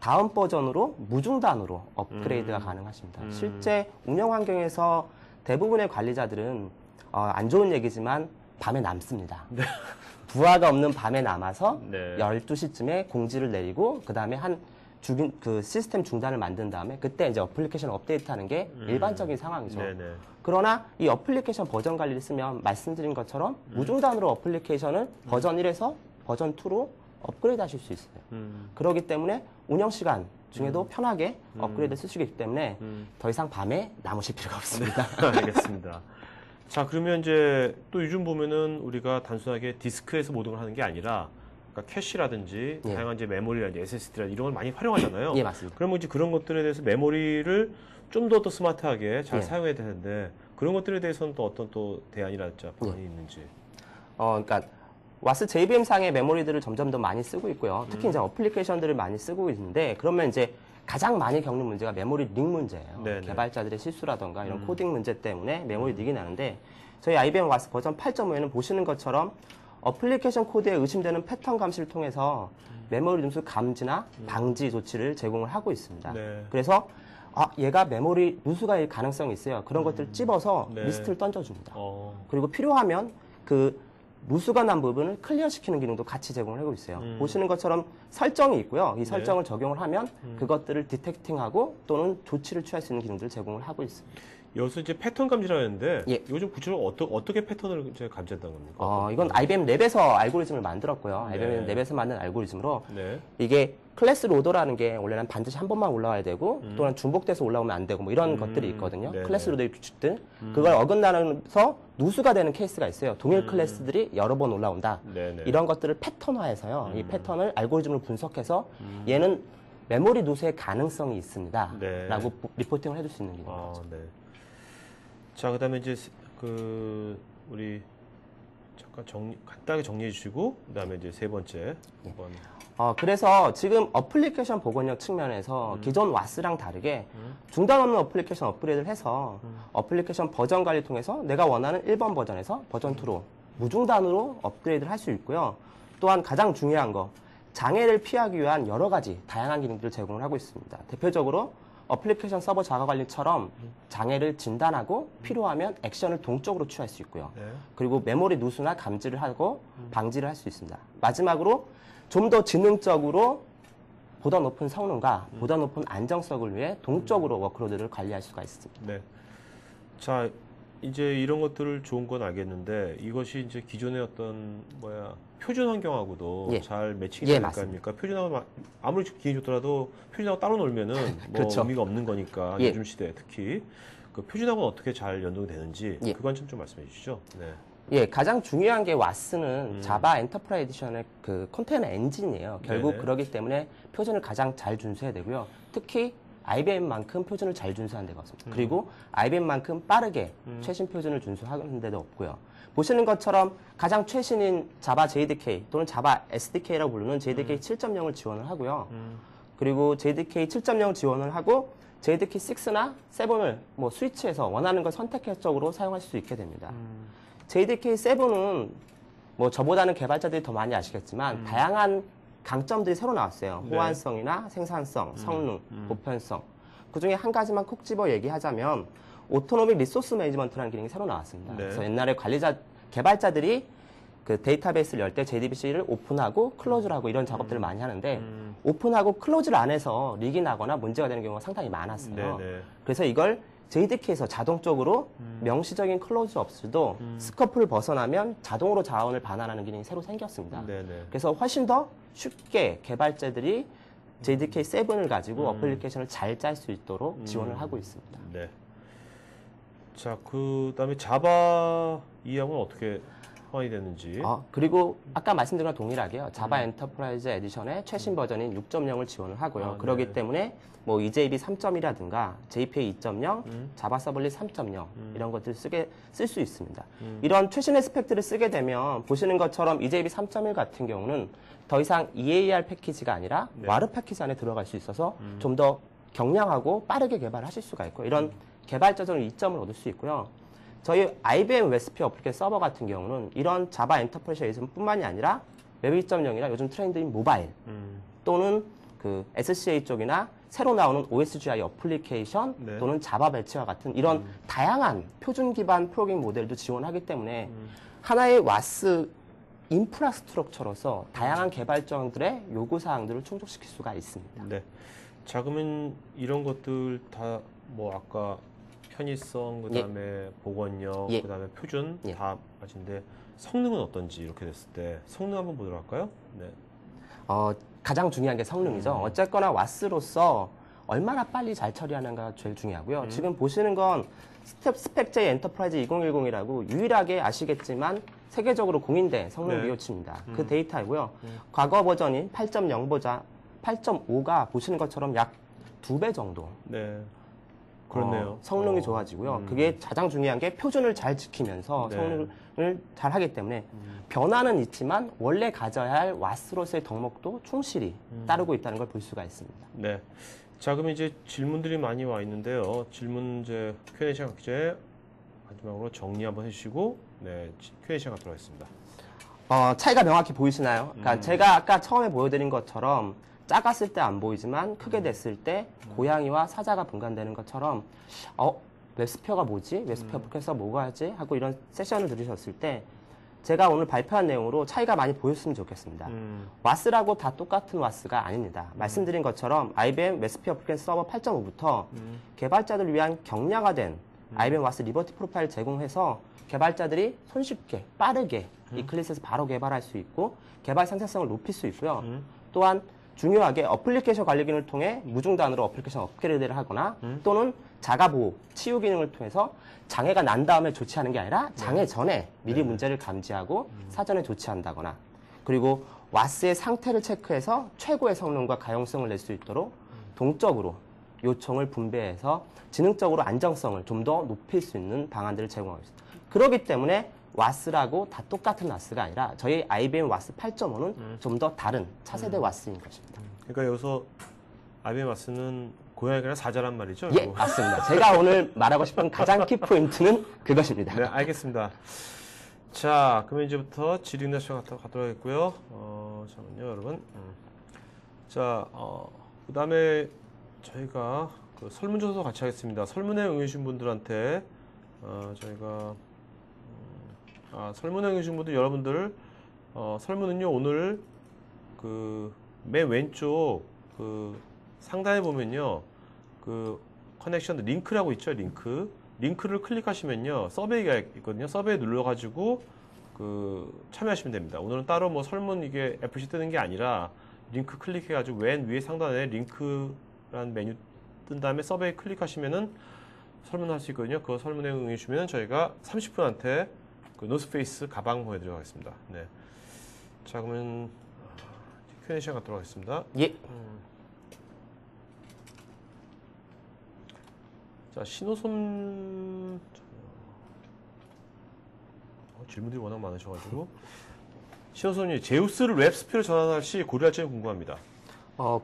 다음 버전으로 무중단으로 업그레이드가 가능하십니다. 실제 운영 환경에서 대부분의 관리자들은 안 좋은 얘기지만 밤에 남습니다. 부하가 없는 밤에 남아서 네. 12시쯤에 공지를 내리고 그다음에 그 시스템 중단을 만든 다음에 그때 이제 어플리케이션 업데이트하는 게 일반적인 상황이죠. 네네. 그러나 이 어플리케이션 버전 관리를 쓰면 말씀드린 것처럼 무중단으로 어플리케이션을 버전 1에서 버전 2로 업그레이드 하실 수 있어요. 그렇기 때문에 운영 시간 중에도 편하게 업그레이드 쓰시기 때문에 더 이상 밤에 남으실 필요가 없습니다. 알겠습니다. 자, 그러면 이제 또 요즘 보면은 우리가 단순하게 디스크에서 모든 걸 하는 게 아니라 그러니까 캐시라든지 예. 다양한 이제 메모리라든지 SSD라든지 이런 걸 많이 활용하잖아요. 예, 맞습니다. 그러면 이제 그런 것들에 대해서 메모리를 좀 더 스마트하게 잘 예. 사용해야 되는데 그런 것들에 대해서는 또 어떤 또 대안이랄지 방안이 있는지. 그러니까 와스 JVM 상의 메모리들을 점점 더 많이 쓰고 있고요. 특히 이제 어플리케이션들을 많이 쓰고 있는데 그러면 이제 가장 많이 겪는 문제가 메모리 릭 문제예요. 네네. 개발자들의 실수라던가 이런 코딩 문제 때문에 메모리 릭이 나는데 저희 IBM 와스 버전 8.5에는 보시는 것처럼 어플리케이션 코드에 의심되는 패턴 감시를 통해서 메모리 누수 감지나 방지 조치를 제공을 하고 있습니다. 네. 그래서 얘가 메모리 누수가 가능성이 있어요. 그런 것들을 찝어서 네. 리스트를 던져줍니다. 어. 그리고 필요하면 그 누수가 난 부분을 클리어시키는 기능도 같이 제공을 하고 있어요. 보시는 것처럼 설정이 있고요. 이 설정을 적용을 하면 그것들을 디텍팅하고 또는 조치를 취할 수 있는 기능들을 제공을 하고 있습니다. 여기서 이제 패턴 감지라고 했는데 예. 이거 좀 구체적으로 어떻게 패턴을 이제 감지한다는 겁니까? 이건 IBM 랩에서 알고리즘을 만들었고요. 네. IBM 랩에서 만든 알고리즘으로 네. 이게 클래스 로더라는 게 원래는 반드시 한 번만 올라와야 되고 또는 중복돼서 올라오면 안 되고 뭐 이런 것들이 있거든요. 네네. 클래스 로더의 규칙들. 그걸 어긋나면서 누수가 되는 케이스가 있어요. 동일 클래스들이 여러 번 올라온다. 네네. 이런 것들을 패턴화해서요. 이 패턴을 알고리즘으로 분석해서 얘는 메모리 누수의 가능성이 있습니다. 네. 라고 리포팅을 해줄 수 있는 기능입니다. 아, 네. 자, 그다음에 이제 우리 잠깐 간단하게 정리해 주시고 그다음에 이제 세 번째 한번 그래서 지금 어플리케이션 복원력 측면에서 기존 와스랑 다르게 중단 없는 어플리케이션 업그레이드를 해서 어플리케이션 버전 관리 통해서 내가 원하는 1번 버전에서 버전 2로 무중단으로 업그레이드를 할 수 있고요. 또한 가장 중요한 거, 장애를 피하기 위한 여러 가지 다양한 기능들을 제공을 하고 있습니다. 대표적으로 어플리케이션 서버 자가 관리처럼 장애를 진단하고 필요하면 액션을 동적으로 취할 수 있고요. 네. 그리고 메모리 누수나 감지를 하고 방지를 할 수 있습니다. 마지막으로 좀 더 지능적으로 보다 높은 성능과 보다 높은 안정성을 위해 동적으로 워크로드를 관리할 수가 있습니다. 네. 자, 이제 이런 것들을 좋은 건 알겠는데 이것이 이제 기존의 어떤 표준 환경하고도 예. 잘 매칭이 예, 될거 맞습니다. 아닙니까? 표준하고 아무리 기능이 좋더라도 표준하고 따로 놀면은 뭐 그렇죠. 의미가 없는 거니까 예. 요즘 시대에 특히 그 표준하고는 어떻게 잘 연동이 되는지 예. 그건 좀 말씀해 주시죠. 네. 예, 가장 중요한 게 와스는 자바 엔터프라이즈 에디션의 그 컨테이너 엔진이에요. 결국 네네. 그러기 때문에 표준을 가장 잘 준수해야 되고요. 특히 IBM만큼 표준을 잘 준수하는 데가 없습니다. 그리고 IBM만큼 빠르게 최신 표준을 준수하는 데도 없고요. 보시는 것처럼 가장 최신인 자바 JDK 또는 자바 SDK라고 부르는 JDK 7.0을 지원을 하고요. 그리고 JDK 7.0 지원을 하고 JDK 6나 7을 뭐 스위치해서 원하는 걸 선택적으로 사용할 수 있게 됩니다. JDK 7은 뭐 저보다는 개발자들이 더 많이 아시겠지만 다양한 강점들이 새로 나왔어요. 네. 호환성이나 생산성, 성능, 보편성. 그중에 한 가지만 콕 집어 얘기하자면 오토노믹 리소스 매니지먼트라는 기능이 새로 나왔습니다. 네. 그래서 옛날에 개발자들이 그 데이터베이스를 열 때 JDBC를 오픈하고 클로즈를 하고 이런 작업들을 많이 하는데 오픈하고 클로즈를 안 해서 릭이 나거나 문제가 되는 경우가 상당히 많았어요. 네네. 그래서 이걸 JDK에서 자동적으로 명시적인 클로즈 없이도 스코프를 벗어나면 자동으로 자원을 반환하는 기능이 새로 생겼습니다. 네네. 그래서 훨씬 더 쉽게 개발자들이 JDK 7을 가지고 어플리케이션을 잘 짤 수 있도록 지원을 하고 있습니다. 네. 자, 그다음에 자바 이항은 어떻게 호환이 됐는지. 그리고 아까 말씀드린 것과 동일하게요. 자바 엔터프라이즈 에디션의 최신 버전인 6.0을 지원을 하고요. 그렇기 네. 때문에 뭐 EJB 3.1이라든가 JPA 2.0, 자바 서블릿 3.0 이런 것들을 쓸 수 있습니다. 이런 최신의 스펙들을 쓰게 되면 보시는 것처럼 EJB 3.1 같은 경우는 더 이상 EAR 패키지가 아니라 네. 와르 패키지 안에 들어갈 수 있어서 좀 더 경량하고 빠르게 개발하실 수가 있고 이런 개발자적인 이점을 얻을 수 있고요. 저희 IBM 웨스피 어플리케이션 서버 같은 경우는 이런 자바 엔터프라이즈 에디션뿐만이 아니라 웹 2.0이나 요즘 트렌드인 모바일 또는 그 SCA 쪽이나 새로 나오는 OSGI 어플리케이션 네. 또는 자바 배치와 같은 이런 다양한 표준 기반 프로그래밍 모델도 지원하기 때문에 하나의 와스 인프라스트럭처로서 다양한 개발자들의 요구사항들을 충족시킬 수가 있습니다. 네. 자, 그러면 이런 것들 다 뭐 아까 편의성, 그다음에 복원력, 예. 그다음에 표준 예. 다 맞은데 성능은 어떤지 이렇게 됐을 때 성능 한번 보도록 할까요? 네. 가장 중요한 게 성능이죠. 어쨌거나 와스로서 얼마나 빨리 잘 처리하는가 제일 중요하고요. 지금 보시는 건 스펙제 엔터프라이즈 2010이라고 유일하게 아시겠지만 세계적으로 공인된 성능 네. 비교치입니다. 그 데이터이고요. 과거 버전인 8.0보다 8.5가 보시는 것처럼 약 2배 정도 네. 그렇네요. 성능이 좋아지고요. 그게 가장 중요한 게 표준을 잘 지키면서 네. 성능을 잘 하기 때문에 변화는 있지만 원래 가져야 할 와스로서의 덕목도 충실히 따르고 있다는 걸 볼 수가 있습니다. 네. 자, 그럼 이제 질문들이 많이 와 있는데요. 질문 이제 Q&A 시간 이제 마지막으로 정리 한번 해주시고, 네, Q&A 시간 갖도록 하겠습니다. 차이가 명확히 보이시나요? 그러니까 제가 아까 처음에 보여드린 것처럼 작았을 때 안 보이지만 크게 됐을 때 고양이와 사자가 분간되는 것처럼 웹스피어가 뭐지? 웹스피어 포켓에서 뭐가 하지? 하고 이런 세션을 들으셨을 때 제가 오늘 발표한 내용으로 차이가 많이 보였으면 좋겠습니다. 와스라고 다 똑같은 와스가 아닙니다. 말씀드린 것처럼 IBM 웹스피어 포켓 서버 8.5부터 개발자들을 위한 경량화된 IBM 와스 리버티 프로파일 제공해서 개발자들이 손쉽게 빠르게 이클립스에서 바로 개발할 수 있고 개발 생산성을 높일 수 있고요. 또한 중요하게 어플리케이션 관리 기능을 통해 무중단으로 어플리케이션 업그레이드를 하거나 또는 자가 보호, 치유 기능을 통해서 장애가 난 다음에 조치하는 게 아니라 장애 전에 미리 문제를 감지하고 사전에 조치한다거나 그리고 와스의 상태를 체크해서 최고의 성능과 가용성을 낼 수 있도록 동적으로 요청을 분배해서 지능적으로 안정성을 좀 더 높일 수 있는 방안들을 제공하고 있습니다. 그렇기 때문에 와스라고 다 똑같은 와스가 아니라 저희 IBM 와스 8.5는 좀 더 다른 차세대 와스인 것입니다. 그러니까 여기서 IBM 와스는 고양이가 사자란 말이죠? 예, 맞습니다. 제가 오늘 말하고 싶은 가장 키포인트는 그것입니다. 네, 알겠습니다. 자, 그러면 이제부터 질의응답 시간 가도록 하겠고요. 잠깐만요, 여러분. 자, 그 다음에 저희가 그 설문조사도 같이 하겠습니다. 설문에 응해주신 분들한테 저희가 설문에 응해주신 분들 여러분들 설문은요 오늘 그 맨 왼쪽 그 상단에 보면요 그 커넥션 링크라고 있죠. 링크를 클릭하시면요 서베이가 있거든요. 서베이 눌러가지고 그 참여하시면 됩니다. 오늘은 따로 뭐 설문 이게 FC 뜨는 게 아니라 링크 클릭해가지고 맨 위에 상단에 링크라는 메뉴 뜬 다음에 서베이 클릭하시면은 설문할 수 있거든요. 그 설문에 응해 주시면 저희가 30분한테 그 노스페이스 가방 보내드리도록 하겠습니다. 네. 자, 그러면 Q&A 시간 갖도록 하겠습니다. 예. 자, 신호솜 질문들이 워낙 많으셔가지고 신호솜이 제우스를 웹스피어로 전환할 시 고려할 점이 궁금합니다.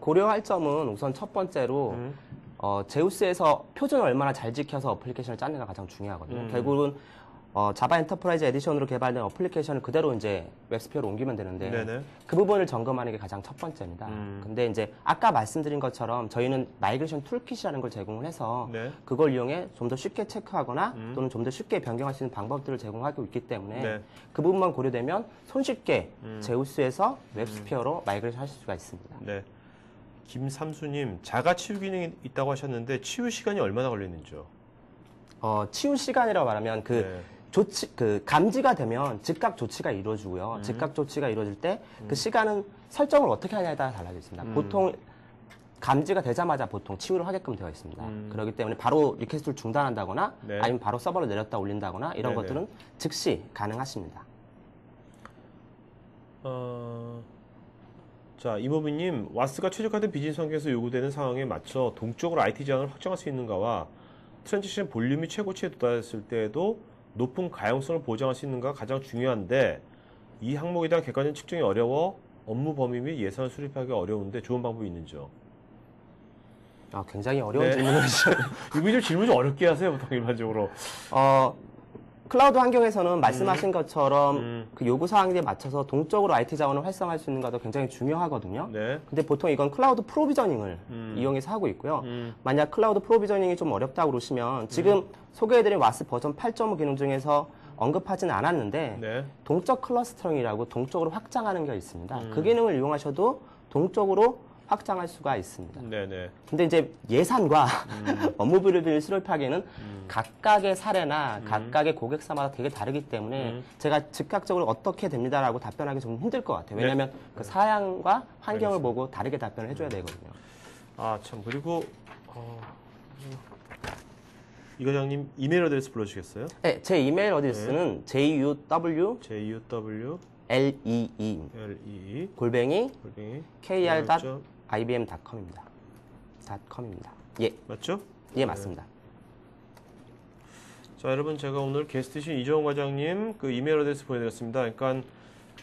고려할 점은 우선 첫 번째로 제우스에서 표준을 얼마나 잘 지켜서 어플리케이션을 짜는가 가장 중요하거든요. 결국은 자바 엔터프라이즈 에디션으로 개발된 어플리케이션을 그대로 이제 웹스피어로 옮기면 되는데 네네. 그 부분을 점검하는 게 가장 첫 번째입니다. 근데 이제 아까 말씀드린 것처럼 저희는 마이그레이션 툴킷이라는 걸 제공을 해서 네. 그걸 이용해 좀 더 쉽게 체크하거나 또는 좀 더 쉽게 변경할 수 있는 방법들을 제공하고 있기 때문에 네. 그 부분만 고려되면 손쉽게 제우스에서 웹스피어로 마이그레이션 하실 수가 있습니다. 네. 김삼수님, 자가 치유 기능이 있다고 하셨는데 치유 시간이 얼마나 걸리는지요? 치유 시간이라고 말하면 감지가 되면 즉각 조치가 이루어지고요. 즉각 조치가 이루어질 때 그 시간은 설정을 어떻게 하냐에 따라 달라져 있습니다. 보통 감지가 되자마자 보통 치유를 하게끔 되어 있습니다. 그렇기 때문에 바로 리퀘스트를 중단한다거나 네. 아니면 바로 서버를 내렸다 올린다거나 이런 네네. 것들은 즉시 가능하십니다. 자, 이모부님, 와스가 최적화된 비즈니스 환경에서 요구되는 상황에 맞춰 동적으로 IT 제한을 확정할 수 있는가와 트랜지션 볼륨이 최고치에 도달했을 때에도 높은 가용성을 보장할 수 있는가가 가장 중요한데 이 항목에 대한 객관적인 측정이 어려워 업무 범위 및 예산을 수립하기 어려운데 좋은 방법이 있는지요? 굉장히 어려운 네. 질문이죠. 이분이 좀 질문 좀 어렵게 하세요, 보통 일반적으로. 클라우드 환경에서는 말씀하신 것처럼 그 요구 사항에 맞춰서 동적으로 IT 자원을 활성화할 수 있는 것도 굉장히 중요하거든요. 네. 근데 보통 이건 클라우드 프로비저닝을 이용해서 하고 있고요. 만약 클라우드 프로비저닝이 좀 어렵다고 그러시면 지금 소개해드린 와스 버전 8.5 기능 중에서 언급하지는 않았는데 네. 동적 클러스터링이라고 동적으로 확장하는 게 있습니다. 그 기능을 이용하셔도 동적으로 확장할 수가 있습니다. 네네. 근데 이제 예산과 업무 비율을 수립하기에는 각각의 사례나 각각의 고객사마다 되게 다르기 때문에 제가 즉각적으로 어떻게 됩니다라고 답변하기 좀 힘들 것 같아요. 왜냐하면 그 사양과 환경을 보고 다르게 답변을 해줘야 되거든요. 참, 그리고, 이 과장님 이메일 어드레스 불러주시겠어요? 네, 제 이메일 어드레스는 juw juw lee lee 골뱅이 골뱅이 kr.ibm.com입니다. .com입니다. 예, 맞죠? 예 맞습니다. 자, 여러분 제가 오늘 게스트신 이정원 과장님 그 이메일 어드레스 보내드렸습니다. 그러니까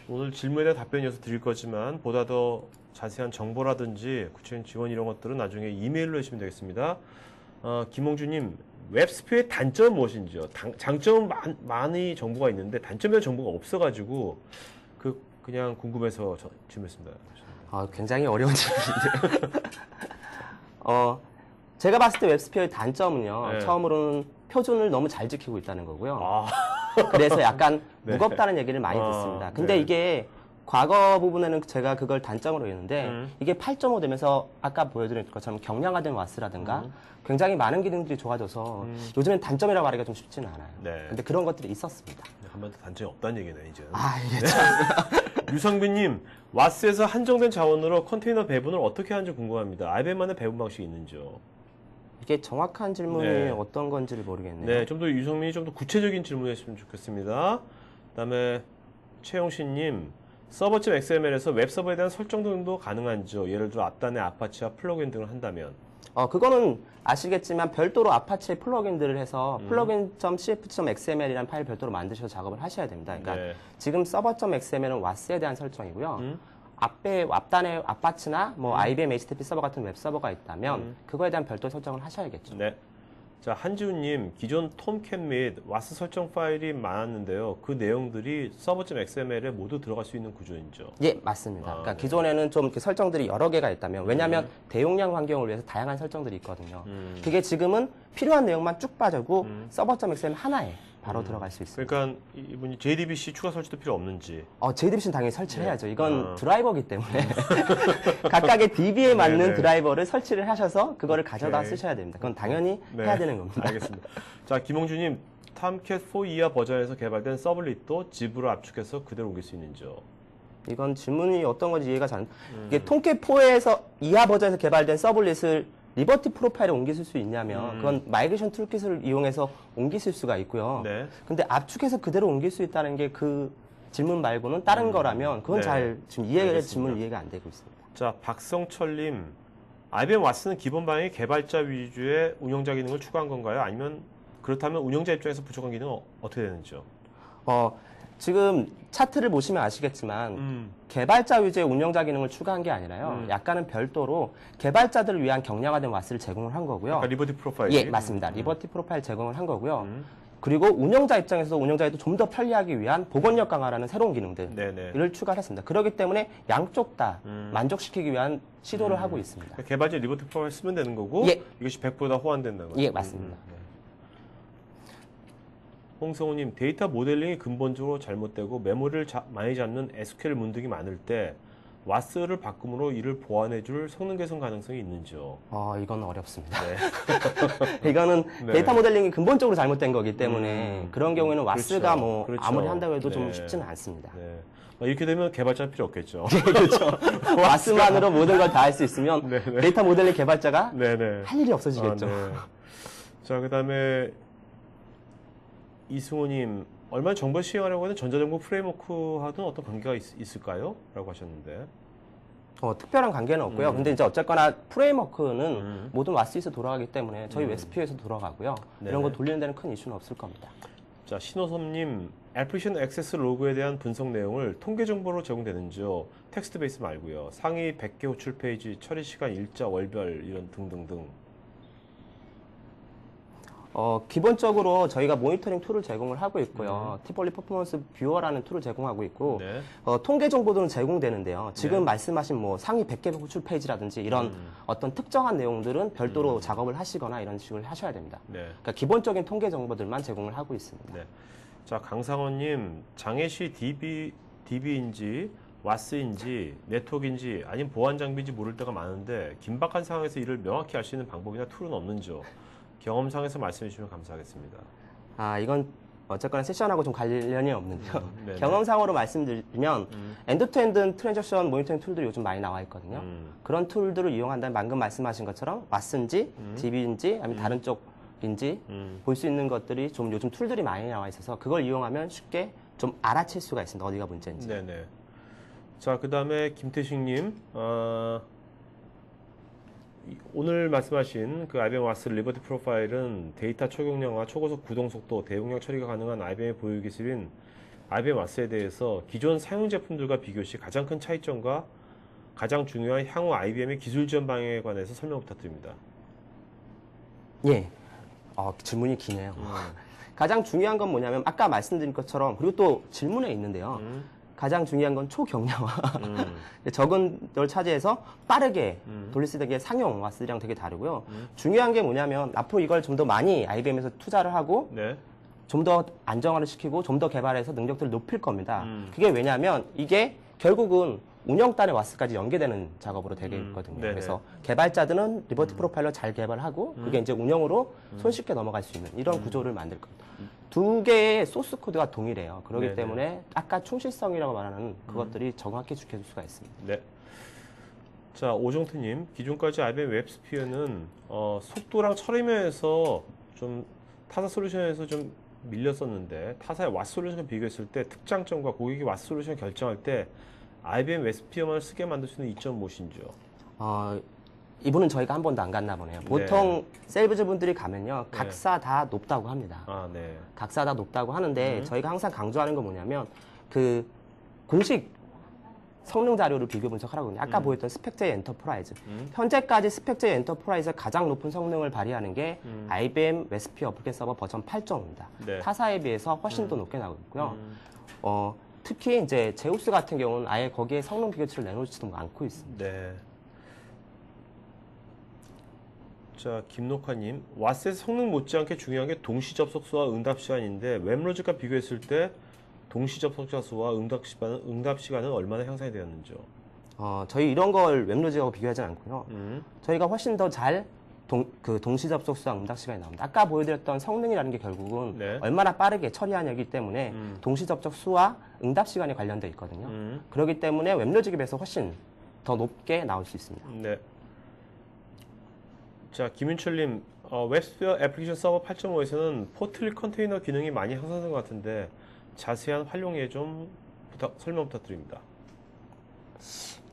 오늘 질문에 대한 답변이어서 드릴 거지만 보다 더 자세한 정보라든지 구체적인 지원 이런 것들은 나중에 이메일로 해주시면 되겠습니다. 김홍주님, 웹스표의 단점은 무엇인지요? 장점은 많이 정보가 있는데 단점에 대한 정보가 없어가지고 그냥 궁금해서 질문했습니다. 굉장히 어려운 질문인데요. 제가 봤을 때 웹스피어의 단점은요. 네. 처음으로는 표준을 너무 잘 지키고 있다는 거고요. 아, 그래서 약간 네. 무겁다는 얘기를 많이 듣습니다. 근데 네. 이게 과거 부분에는 제가 그걸 단점으로 했는데 이게 8.5 되면서 아까 보여드린 것처럼 경량화된 와스라든가 굉장히 많은 기능들이 좋아져서 요즘엔 단점이라고 말하기가 좀 쉽지는 않아요. 네. 근데 그런 것들이 있었습니다. 한번 더 단점이 없다는 얘기네 이제. 이게 참. 유성빈님, 와스에서 한정된 자원으로 컨테이너 배분을 어떻게 하는지 궁금합니다. IBM만의 배분 방식이 있는지요? 이게 정확한 질문이 네. 어떤 건지를 모르겠네요. 네, 좀 더 유성민이 좀 더 구체적인 질문을 했으면 좋겠습니다. 그다음에 최용신님, 서버.xml에서 웹서버에 대한 설정 등도 가능한지요? 예를 들어 앞단에 아파치와 플러그인 등을 한다면. 그거는 아시겠지만 별도로 아파치에 플러그인들을 해서 plugin.cf.xml이라는 파일 별도로 만드셔서 작업을 하셔야 됩니다. 그러니까 네. 지금 server.xml은 와스에 대한 설정이고요. 앞단에 아파치나 IBM HTTP 서버 같은 웹 서버가 있다면 그거에 대한 별도 설정을 하셔야겠죠. 네. 자, 한지훈님, 기존 톰캣 및 와스 설정 파일이 많았는데요. 그 내용들이 서버.xml에 모두 들어갈 수 있는 구조인죠. 예, 맞습니다. 그러니까 기존에는 좀 이렇게 설정들이 여러 개가 있다면, 왜냐하면 대용량 환경을 위해서 다양한 설정들이 있거든요. 그게 지금은 필요한 내용만 쭉 빠지고 서버.xml 하나에 바로 들어갈 수 있습니다. 그러니까 이분이 JDBC 추가 설치도 필요 없는지. JDBC는 당연히 설치를 해야죠. 이건 드라이버기 때문에 각각의 DB에 맞는 네네. 드라이버를 설치를 하셔서 그거를 가져다 오케이. 쓰셔야 됩니다. 그건 당연히 네. 해야 되는 겁니다. 알겠습니다. 자, 김홍주님, 탐캣 4 이하 버전에서 개발된 서블릿도 집으로 압축해서 그대로 옮길 수 있는지요? 이건 질문이 어떤 건지 이해가 잘 안. 이게 통캣 4에서 이하 버전에서 개발된 서블릿을 리버티 프로파일에 옮기실 수 있냐면 그건 마이그레이션 툴킷을 이용해서 옮기실 수가 있고요. 네. 근데 압축해서 그대로 옮길 수 있다는 게 그 질문 말고는 다른 거라면 그건 네. 잘 지금 알겠습니다. 질문 이해가 안 되고 있습니다. 자, 박성철님, IBM 와스는 기본 방향이 개발자 위주의 운영자 기능을 추가한 건가요? 아니면 그렇다면 운영자 입장에서 부족한 기능은 어떻게 되는지요? 지금 차트를 보시면 아시겠지만 개발자 위주의 운영자 기능을 추가한 게 아니라요. 약간은 별도로 개발자들을 위한 경량화된 와스를 제공을 한 거고요. 그러니까 리버티 프로파일. 예, 맞습니다. 리버티 프로파일 제공을 한 거고요. 그리고 운영자 입장에서 운영자에도 좀 더 편리하기 위한 복원력 강화라는 새로운 기능들을 네네. 추가했습니다. 그렇기 때문에 양쪽 다 만족시키기 위한 시도를 하고 있습니다. 그러니까 개발자 리버티 프로파일 쓰면 되는 거고 예. 이것이 100%다 호환된다는 거죠. 예, 맞습니다. 홍성우님, 데이터 모델링이 근본적으로 잘못되고 메모리를 많이 잡는 SQL 문득이 많을 때 와스를 바꿈으로 이를 보완해줄 성능 개선 가능성이 있는지요? 이건 어렵습니다. 네. 이거는 네. 데이터 모델링이 근본적으로 잘못된 거기 때문에 그런 경우에는 와스가 그렇죠. 그렇죠. 아무리 한다고 해도 좀 네. 쉽지는 않습니다. 네. 이렇게 되면 개발자 필요 없겠죠. 그렇죠. 와스만으로 모든 걸 다 할 수 있으면 네네. 데이터 모델링 개발자가 네네. 할 일이 없어지겠죠. 네. 자, 그 다음에 이승호님, 얼마 정보 시행하려고 하는 전자정보 프레임워크와는 어떤 관계가 있을까요? 라고 하셨는데. 특별한 관계는 없고요. 근데 이제 어쨌거나 프레임워크는 모든 와스에서 돌아가기 때문에 저희 웹스피어에서 돌아가고요. 네네. 이런 거 돌리는 데는 큰 이슈는 없을 겁니다. 자, 신호섭님, 애플리케이션 액세스 로그에 대한 분석 내용을 통계 정보로 제공되는지요? 텍스트 베이스 말고요. 상위 100개 호출 페이지, 처리 시간, 일자, 월별 이런 등등등. 기본적으로 저희가 모니터링 툴을 제공을 하고 있고요. 티폴리 퍼포먼스 뷰어라는 툴을 제공하고 있고, 네. 통계 정보들은 제공되는데요. 지금 말씀하신 상위 100개 호출 페이지라든지 이런 어떤 특정한 내용들은 별도로 작업을 하시거나 이런 식으로 하셔야 됩니다. 네. 그러니까 기본적인 통계 정보들만 제공을 하고 있습니다. 네. 자, 강상원님, 장애시 DB인지 와스인지 네트워크인지 아니면 보안 장비인지 모를 때가 많은데 긴박한 상황에서 이를 명확히 알 수 있는 방법이나 툴은 없는지요? 경험상에서 말씀해 주시면 감사하겠습니다. 이건 어쨌거나 세션하고 좀 관련이 없는데요. 네네. 경험상으로 말씀드리면 엔드-투-엔드 트랜잭션 모니터링 툴들이 요즘 많이 나와 있거든요. 그런 툴들을 이용한다면 방금 말씀하신 것처럼 와스인지 DB인지 아니면 다른 쪽인지 볼 수 있는 것들이 좀 요즘 툴들이 많이 나와 있어서 그걸 이용하면 쉽게 좀 알아챌 수가 있습니다. 어디가 문제인지. 네네. 자, 그 다음에 김태식님, 오늘 말씀하신 그 IBM 와스 리버티 프로파일은 데이터 초경량과 초고속 구동 속도, 대용량 처리가 가능한 IBM의 보유 기술인 IBM 와스에 대해서 기존 사용 제품들과 비교 시 가장 큰 차이점과 가장 중요한 향후 IBM의 기술 지원 방향에 관해서 설명 부탁드립니다. 예. 질문이 기네요. 가장 중요한 건 뭐냐면 아까 말씀드린 것처럼 그리고 또 질문에 있는데요. 가장 중요한 건 초경량화. 적은 걸 차지해서 빠르게 돌릴 수 있는 게 상용 와스랑 되게 다르고요. 중요한 게 뭐냐면 앞으로 이걸 좀 더 많이 IBM에서 투자를 하고 네. 좀 더 안정화를 시키고 좀 더 개발해서 능력들을 높일 겁니다. 그게 왜냐하면 이게 결국은 운영단의 와스까지 연계되는 작업으로 되게 있거든요. 네네. 그래서 개발자들은 리버티 프로파일러 잘 개발하고 그게 이제 운영으로 손쉽게 넘어갈 수 있는 이런 구조를 만들 겁니다. 두 개의 소스 코드가 동일해요. 그렇기 네네. 때문에 아까 충실성이라고 말하는 그것들이 정확히 지켜줄 수가 있습니다. 네. 자, 오정태님, 기존까지 IBM 웹스피어는 속도랑 처리면에서 좀 타사 솔루션에서 좀 밀렸었는데 타사의 와스 솔루션과 비교했을 때 특장점과 고객이 와스 솔루션을 결정할 때 IBM 웹스피어만을 쓰게 만들 수 있는 이점 무엇인지요? 이분은 저희가 한 번도 안 갔나 보네요. 보통 셀브즈 분들이 가면요. 각사 다 높다고 합니다. 아, 네. 각사 다 높다고 하는데 저희가 항상 강조하는 건 뭐냐면 그 공식 성능 자료를 비교 분석하라고 아까 보였던 스펙트의 엔터프라이즈. 현재까지 스펙트의 엔터프라이즈가 가장 높은 성능을 발휘하는 게 IBM 웹스피어 어플리케이션 서버 버전 8.5입니다. 네. 타사에 비해서 훨씬 더 높게 나오고 있고요. 특히 이제 제우스 같은 경우는 아예 거기에 성능 비교치를 내놓지도 않고 있습니다. 네. 자, 김녹화님, 와스에서 성능 못지않게 중요한 게 동시 접속 수와 응답 시간인데 웹로직과 비교했을 때 동시 접속자 수와 응답 시간은 얼마나 향상이 되었는지요? 저희 이런 걸 웹로직하고 비교하지 않고요. 저희가 훨씬 더 잘 동시 접속 수와 응답 시간이 나옵니다. 아까 보여드렸던 성능이라는 게 결국은 네. 얼마나 빠르게 처리하냐기 때문에 동시 접속 수와 응답 시간이 관련되어 있거든요. 그렇기 때문에 웹로직에 비해서 훨씬 더 높게 나올 수 있습니다. 네. 자, 김윤철님, 웹스피어 애플리케이션 서버 8.5에서는 포틀릿 컨테이너 기능이 많이 향상된 것 같은데 자세한 활용 좀 설명 부탁드립니다.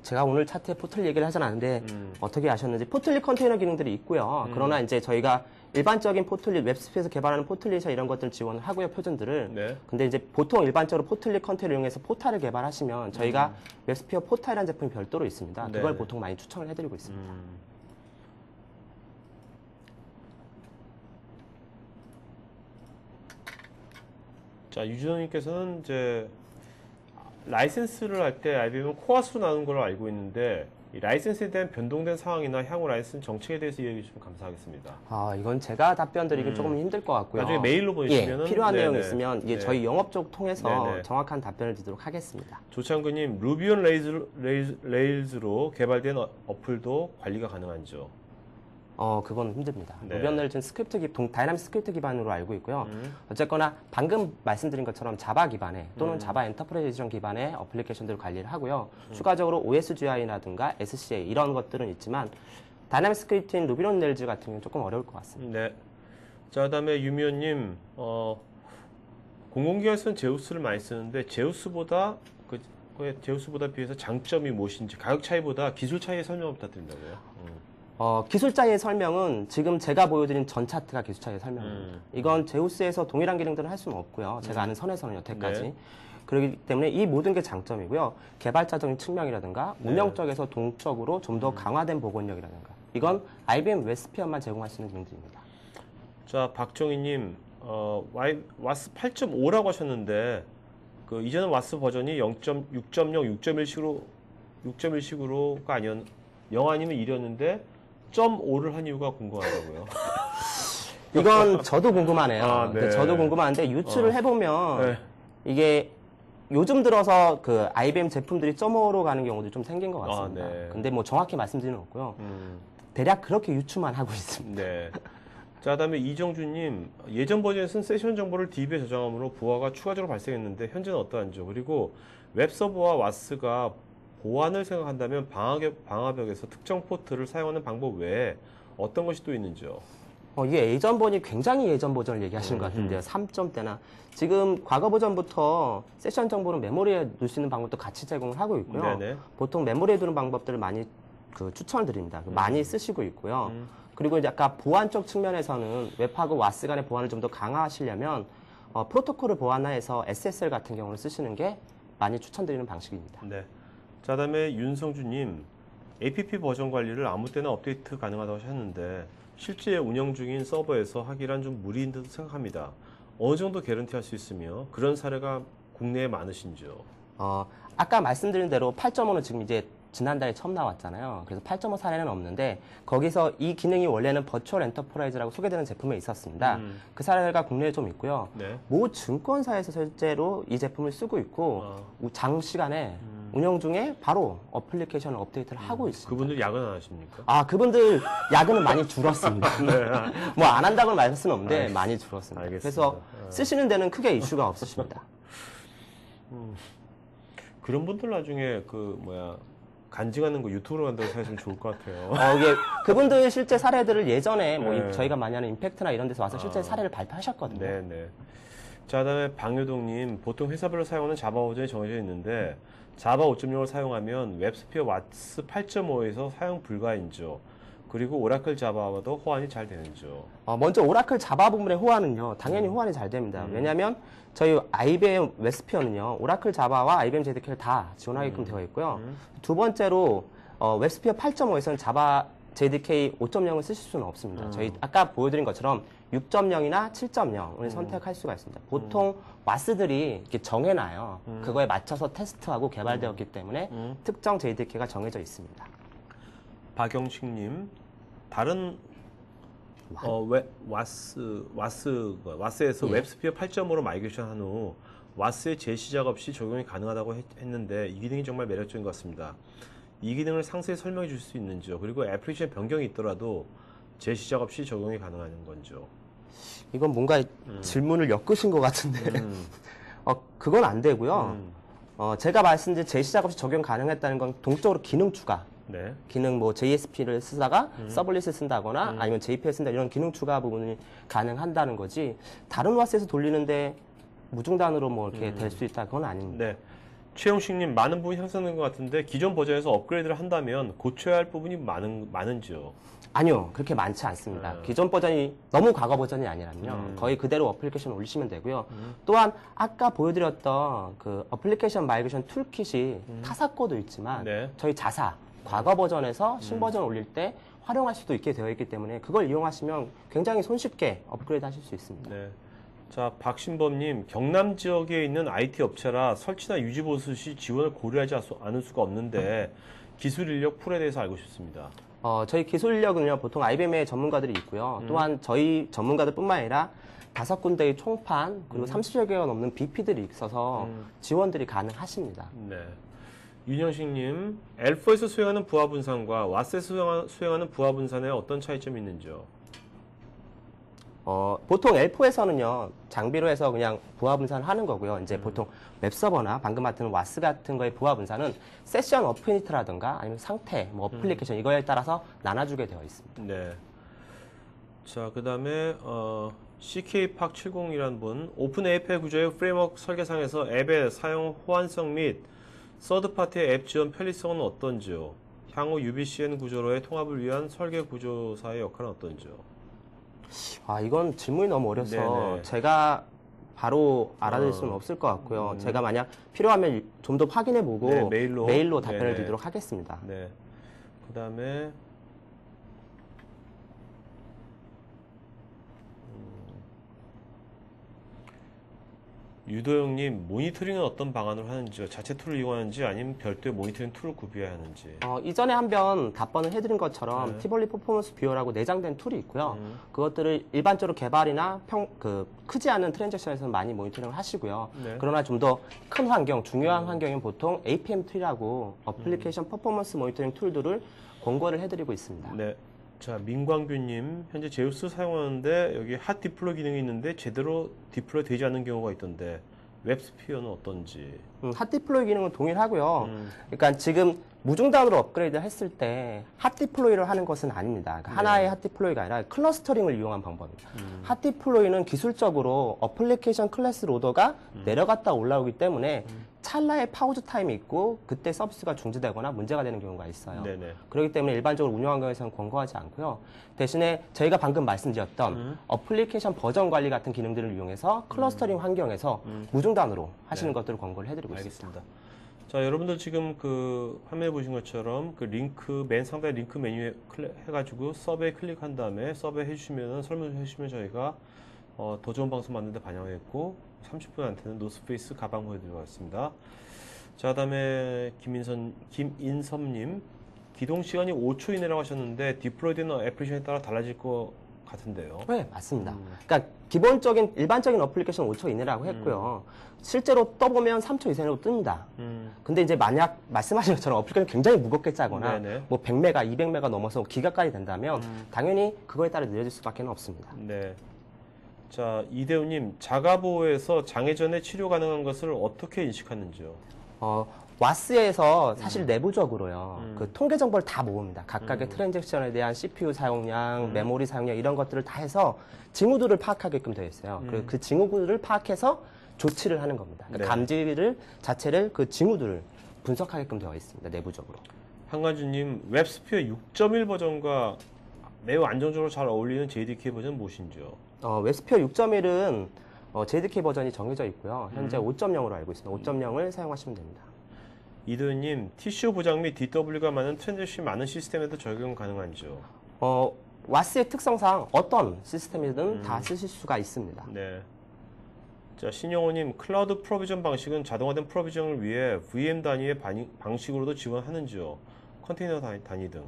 제가 오늘 차트에 포틀릿 얘기를 하진 않은데 어떻게 아셨는지 포틀릿 컨테이너 기능들이 있고요. 그러나 이제 저희가 일반적인 포틀릿 웹스피에서 개발하는 포틀릿이나 이런 것들 지원을 하고요, 표준들을. 네. 근데 이제 보통 일반적으로 포틀릿 컨테이너 이용해서 포탈을 개발하시면 저희가 웹스피어 포탈이라는 제품이 별도로 있습니다. 그걸 네. 보통 많이 추천을 해드리고 있습니다. 자, 유진호님께서는 이제 라이센스를 할 때 IBM은 코아스로 나눈 걸로 알고 있는데 이 라이센스에 대한 변동된 상황이나 향후 라이센스 정책에 대해서 이야기 좀 감사하겠습니다. 이건 제가 답변 드리기 조금 힘들 것 같고요. 나중에 메일로 보내시면 필요한 내용이 있으면 네. 저희 영업 쪽 통해서 네네. 정확한 답변을 드리도록 하겠습니다. 조창근님, 루비 온 레일즈로 개발된 어플도 관리가 가능한지요? 그건 힘듭니다. 네. 루비 on Rails는 다이나믹 스크립트 기반으로 알고 있고요. 어쨌거나 방금 말씀드린 것처럼 자바 기반의 또는 자바 엔터프라이즈 기반의 어플리케이션들을 관리를 하고요. 추가적으로 OSGI라든가 SCA 이런 것들은 있지만 다이나믹 스크립트인 루비 on Rails 같은 경우는 조금 어려울 것 같습니다. 네. 자, 그다음에 유미연님, 공공기관에서는 제우스를 많이 쓰는데 제우스보다 비해서 장점이 무엇인지 가격 차이보다 기술 차이의 설명을 부탁드린다고요. 기술 차이의 설명은 지금 제가 보여드린 전 차트가 기술 차이의 설명입니다. 이건 제우스에서 동일한 기능들을 할 수는 없고요. 제가 아는 선에서는 여태까지. 네. 그렇기 때문에 이 모든 게 장점이고요. 개발자적인 측면이라든가 운영적에서 동적으로 좀 더 강화된 복원력이라든가 이건 IBM 웹스피어만 제공할 수 있는 기능들입니다. 자, 박정희님, 와스 8.5라고 하셨는데 그 이전의 와스 버전이 0.6.0, 6.1식으로가 아니었 0 아니면 1이었는데 0.5를 한 이유가 궁금하다고요. 이건 저도 궁금하네요. 네. 저도 궁금한데 유출을 해보면 네. 이게 요즘 들어서 그 IBM 제품들이 0.5로 가는 경우도 좀 생긴 것 같습니다. 네. 근데 뭐 정확히 말씀드리는 없고요. 대략 그렇게 유추만 하고 있습니다. 네. 자, 그다음에 이정주님, 예전 버전에서는 세션 정보를 DB에 저장함으로 부하가 추가적으로 발생했는데 현재는 어떠한지요? 그리고 웹서버와 와스가 보안을 생각한다면 방화벽에서 특정 포트를 사용하는 방법 외에 어떤 것이 또 있는지요? 이게 예전 버전이 굉장히 예전 버전을 얘기하시는 것 같은데요. 3점대나. 지금 과거 버전부터 세션 정보를 메모리에 넣을 수 있는 방법도 같이 제공을 하고 있고요. 네네. 보통 메모리에 두는 방법들을 많이 그 추천을 드립니다. 많이 쓰시고 있고요. 그리고 이제 아까 보안적 측면에서는 웹하고 와스 간의 보안을 좀 더 강화하시려면 프로토콜을 보완화해서 SSL 같은 경우를 쓰시는 게 많이 추천드리는 방식입니다. 네. 자, 그다음에 윤성주님, APP 버전 관리를 아무 때나 업데이트 가능하다고 하셨는데 실제 운영 중인 서버에서 하기란 좀 무리인 듯 생각합니다. 어느 정도 개런티할 수 있으며 그런 사례가 국내에 많으신지요? 아까 말씀드린 대로 8.5는 지금 이제 지난달에 처음 나왔잖아요. 그래서 8.5 사례는 없는데 거기서 이 기능이 원래는 버추얼 엔터프라이즈라고 소개되는 제품에 있었습니다. 그 사례가 국내에 좀 있고요. 네. 모 증권사에서 실제로 이 제품을 쓰고 있고 장시간에 운영 중에 바로 어플리케이션을 업데이트를 하고 있습니다. 그분들 야근 안 하십니까? 그분들 야근은 많이 줄었습니다. 네. 뭐 안 한다고 말할 수는 없는데 많이 줄었습니다. 알겠습니다. 그래서 쓰시는 데는 크게 이슈가 없으십니다. 그런 분들 나중에 간증하는 거 유튜브로 만들어서 하시면 좋을 것 같아요. 이게 그분들 실제 사례들을 예전에 뭐 네. 저희가 많이 하는 임팩트나 이런 데서 와서 실제 사례를 발표하셨거든요. 네네. 자, 그다음에 방효동님, 보통 회사별로 사용하는 자바 버전이 정해져 있는데 자바 5.0을 사용하면 웹스피어 와스 8.5에서 사용 불가인지요. 그리고 오라클 자바와도 호환이 잘 되는지요. 먼저 오라클 자바 부분의 호환은요, 당연히 호환이 잘 됩니다. 왜냐하면 저희 IBM 웹스피어는요, 오라클 자바와 IBM JDK를 다 지원하게끔 되어 있고요. 두 번째로 웹스피어 8.5에서는 자바 JDK 5.0을 쓰실 수는 없습니다. 저희 아까 보여드린 것처럼 6.0이나 7.0을 선택할 수가 있습니다. 보통 와스들이 이렇게 정해놔요. 그거에 맞춰서 테스트하고 개발되었기 때문에 특정 JDK가 정해져 있습니다. 박영식님, 다른 와스에서 예. 웹스피어 8.5로 마이그레이션 한 후 와스의 재시작 없이 적용이 가능하다고 했는데 이 기능이 정말 매력적인 것 같습니다. 이 기능을 상세히 설명해 줄 수 있는지요? 그리고 애플리케이션 변경이 있더라도 재시작 없이 적용이 가능한 건지요? 이건 뭔가 질문을 엮으신 것 같은데 그건 안 되고요. 제가 말씀드린 재시작 없이 적용 가능했다는 건 동적으로 기능 추가. 네. 기능 뭐 JSP를 쓰다가 서블릿을 쓴다거나 아니면 JP를 쓴다 이런 기능 추가 부분이 가능한다는 거지 다른 와스에서 돌리는데 무중단으로 뭐 이렇게 될 수 있다 그건 아닙니다. 네. 최영식님, 많은 부분이 향상된 것 같은데 기존 버전에서 업그레이드를 한다면 고쳐야 할 부분이 많은지요? 아니요, 그렇게 많지 않습니다. 기존 버전이 너무 과거 버전이 아니라면요. 거의 그대로 어플리케이션 올리시면 되고요. 또한 아까 보여드렸던 그 어플리케이션 마이그레이션 툴킷이 타사 거도 있지만 네. 저희 자사 과거 버전에서 신버전 올릴 때 활용할 수도 있게 되어 있기 때문에 그걸 이용하시면 굉장히 손쉽게 업그레이드 하실 수 있습니다. 네. 자, 박신범님, 경남 지역에 있는 IT 업체라 설치나 유지 보수 시 지원을 고려하지 않을 수가 없는데 기술 인력 풀에 대해서 알고 싶습니다. 저희 기술 인력은요, 보통 IBM의 전문가들이 있고요. 또한 저희 전문가들뿐만 아니라 5군데의 총판, 그리고 30여 개가 넘는 BP들이 있어서 지원들이 가능하십니다. 네. 윤영식님, L4에서 수행하는 부하 분산과 와스에서 수행하는 부하 분산에 어떤 차이점이 있는지요? 보통 L4에서는요, 장비로 해서 그냥 부하 분산을 하는 거고요. 이제 보통 웹서버나 방금 같은 와스 같은 거의 부하 분산은 세션 어프니트라든가 아니면 상태, 뭐 어플리케이션 이거에 따라서 나눠주게 되어 있습니다. 네. 자, 그 다음에, CK팍70이라는 분, 오픈 API 구조의 프레임워크 설계상에서 앱의 사용 호환성 및 서드파티의 앱 지원 편리성은 어떤지요? 향후 UBCN 구조로의 통합을 위한 설계 구조사의 역할은 어떤지요? 이건 질문이 너무 어려서 네네. 제가 바로 알아들 수는 없을 것 같고요. 제가 만약 필요하면 좀 더 확인해보고 네, 메일로. 답변을 네네. 드리도록 하겠습니다. 네. 그 다음에, 유도영님, 모니터링은 어떤 방안으로 하는지요? 자체 툴을 이용하는지 아니면 별도의 모니터링 툴을 구비해야 하는지? 이전에 한번 답변을 해드린 것처럼 티볼리 퍼포먼스 뷰어라고 내장된 툴이 있고요. 그것들을 일반적으로 개발이나 크지 않은 트랜잭션에서 많이 모니터링을 하시고요. 네. 그러나 좀 더 큰 환경, 중요한 환경은 보통 APM 툴이라고 어플리케이션 퍼포먼스 모니터링 툴들을 권고를 해드리고 있습니다. 네. 자, 민광규님, 현재 제우스 사용하는데 여기 핫 디플로이 기능이 있는데 제대로 디플로이 되지 않는 경우가 있던데 웹스피어는 어떤지? 핫 디플로이 기능은 동일하고요. 그러니까 지금 무중단으로 업그레이드 했을 때 핫 디플로이를 하는 것은 아닙니다. 그러니까 하나의 핫 디플로이가 아니라 클러스터링을 이용한 방법입니다. 핫 디플로이는 기술적으로 어플리케이션 클래스 로더가 내려갔다 올라오기 때문에 찰나의 파우즈 타임이 있고 그때 서비스가 중지되거나 문제가 되는 경우가 있어요. 네네. 그렇기 때문에 일반적으로 운영 환경에서는 권고하지 않고요. 대신에 저희가 방금 말씀드렸던 어플리케이션 버전 관리 같은 기능들을 이용해서 클러스터링 환경에서 무중단으로 하시는 것들을 권고를 해드리고 있습니다. 알겠습니다. 자, 여러분들 지금 그 화면에 보신 것처럼 그 링크, 맨 상단에 링크 메뉴에 해가지고 서베이 클릭한 다음에 서베이 해주시면, 설문 해주시면 저희가 더 좋은 방송 만드는데 반영했고, 30분한테는 노스페이스 가방 보여드리겠습니다. 자, 다음에 김인섭님, 기동 시간이 5초 이내라고 하셨는데, 디플로이되는 애플리케이션에 따라 달라질 것 같은데요. 네, 맞습니다. 그러니까 기본적인 일반적인 어플리케이션 5초 이내라고 했고요. 실제로 떠보면 3초 이내로 뜹니다. 근데 이제 만약 말씀하신 것처럼 어플리케이션이 굉장히 무겁게 짜거나 네네. 뭐 100메가, 200메가 넘어서 기가까지 된다면 당연히 그거에 따라 느려질 수밖에 없습니다. 네. 자, 이대우님, 자가보호에서 장애 전에 치료 가능한 것을 어떻게 인식하는지요? 와스에서 사실 내부적으로요, 그 통계 정보를 다 모읍니다. 각각의 트랜잭션에 대한 CPU 사용량, 메모리 사용량 이런 것들을 다 해서 징후들을 파악하게끔 되어 있어요. 그리고 그 징후들을 파악해서 조치를 하는 겁니다. 그러니까 네. 감지를 자체를 그 징후들을 분석하게끔 되어 있습니다. 내부적으로. 한가주님, 웹스피어 6.1 버전과 매우 안정적으로 잘 어울리는 JDK 버전 무엇인지요? 웹스피어 6.1은 JDK 버전이 정해져 있고요. 현재 5.0으로 알고 있습니다. 5.0을 사용하시면 됩니다. 이도현님, TCO 보장 및 DW가 많은 트랜잭션이 많은 시스템에도 적용 가능한지요? 와스의 특성상 어떤 시스템이든 다 쓰실 수가 있습니다. 네. 자, 신영호님, 클라우드 프로비전 방식은 자동화된 프로비전을 위해 VM 단위의 방식으로도 지원하는지요? 컨테이너 단위 등.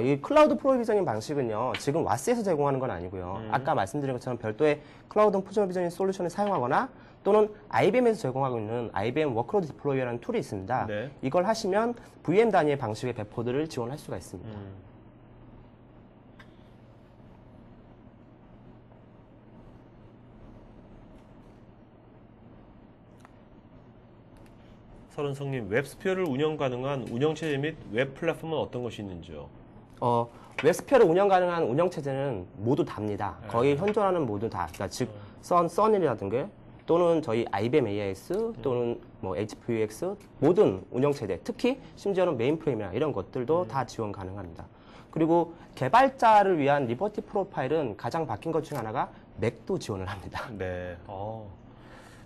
이 클라우드 프로비저닝 방식은요, 지금 와스에서 제공하는 건 아니고요. 아까 말씀드린 것처럼 별도의 클라우드 프로비저닝 솔루션을 사용하거나 또는 IBM에서 제공하고 있는 IBM 워크로드 디플로이어라는 툴이 있습니다. 네. 이걸 하시면 VM 단위의 방식의 배포들을 지원할 수가 있습니다. 서른성님, 웹스피어를 운영 가능한 운영체제 및 웹 플랫폼은 어떤 것이 있는지요? 웹스피어를 운영 가능한 운영체제는 모두 답니다. 거의 현존하는 모두 다. 그러니까 즉, 선이라든가 또는 저희 IBM AIX 또는 뭐 HPUX 모든 운영체제, 특히 심지어는 메인프레임이나 이런 것들도 다 지원 가능합니다. 그리고 개발자를 위한 리버티 프로파일은 가장 바뀐 것 중 하나가 맥도 지원을 합니다. 네.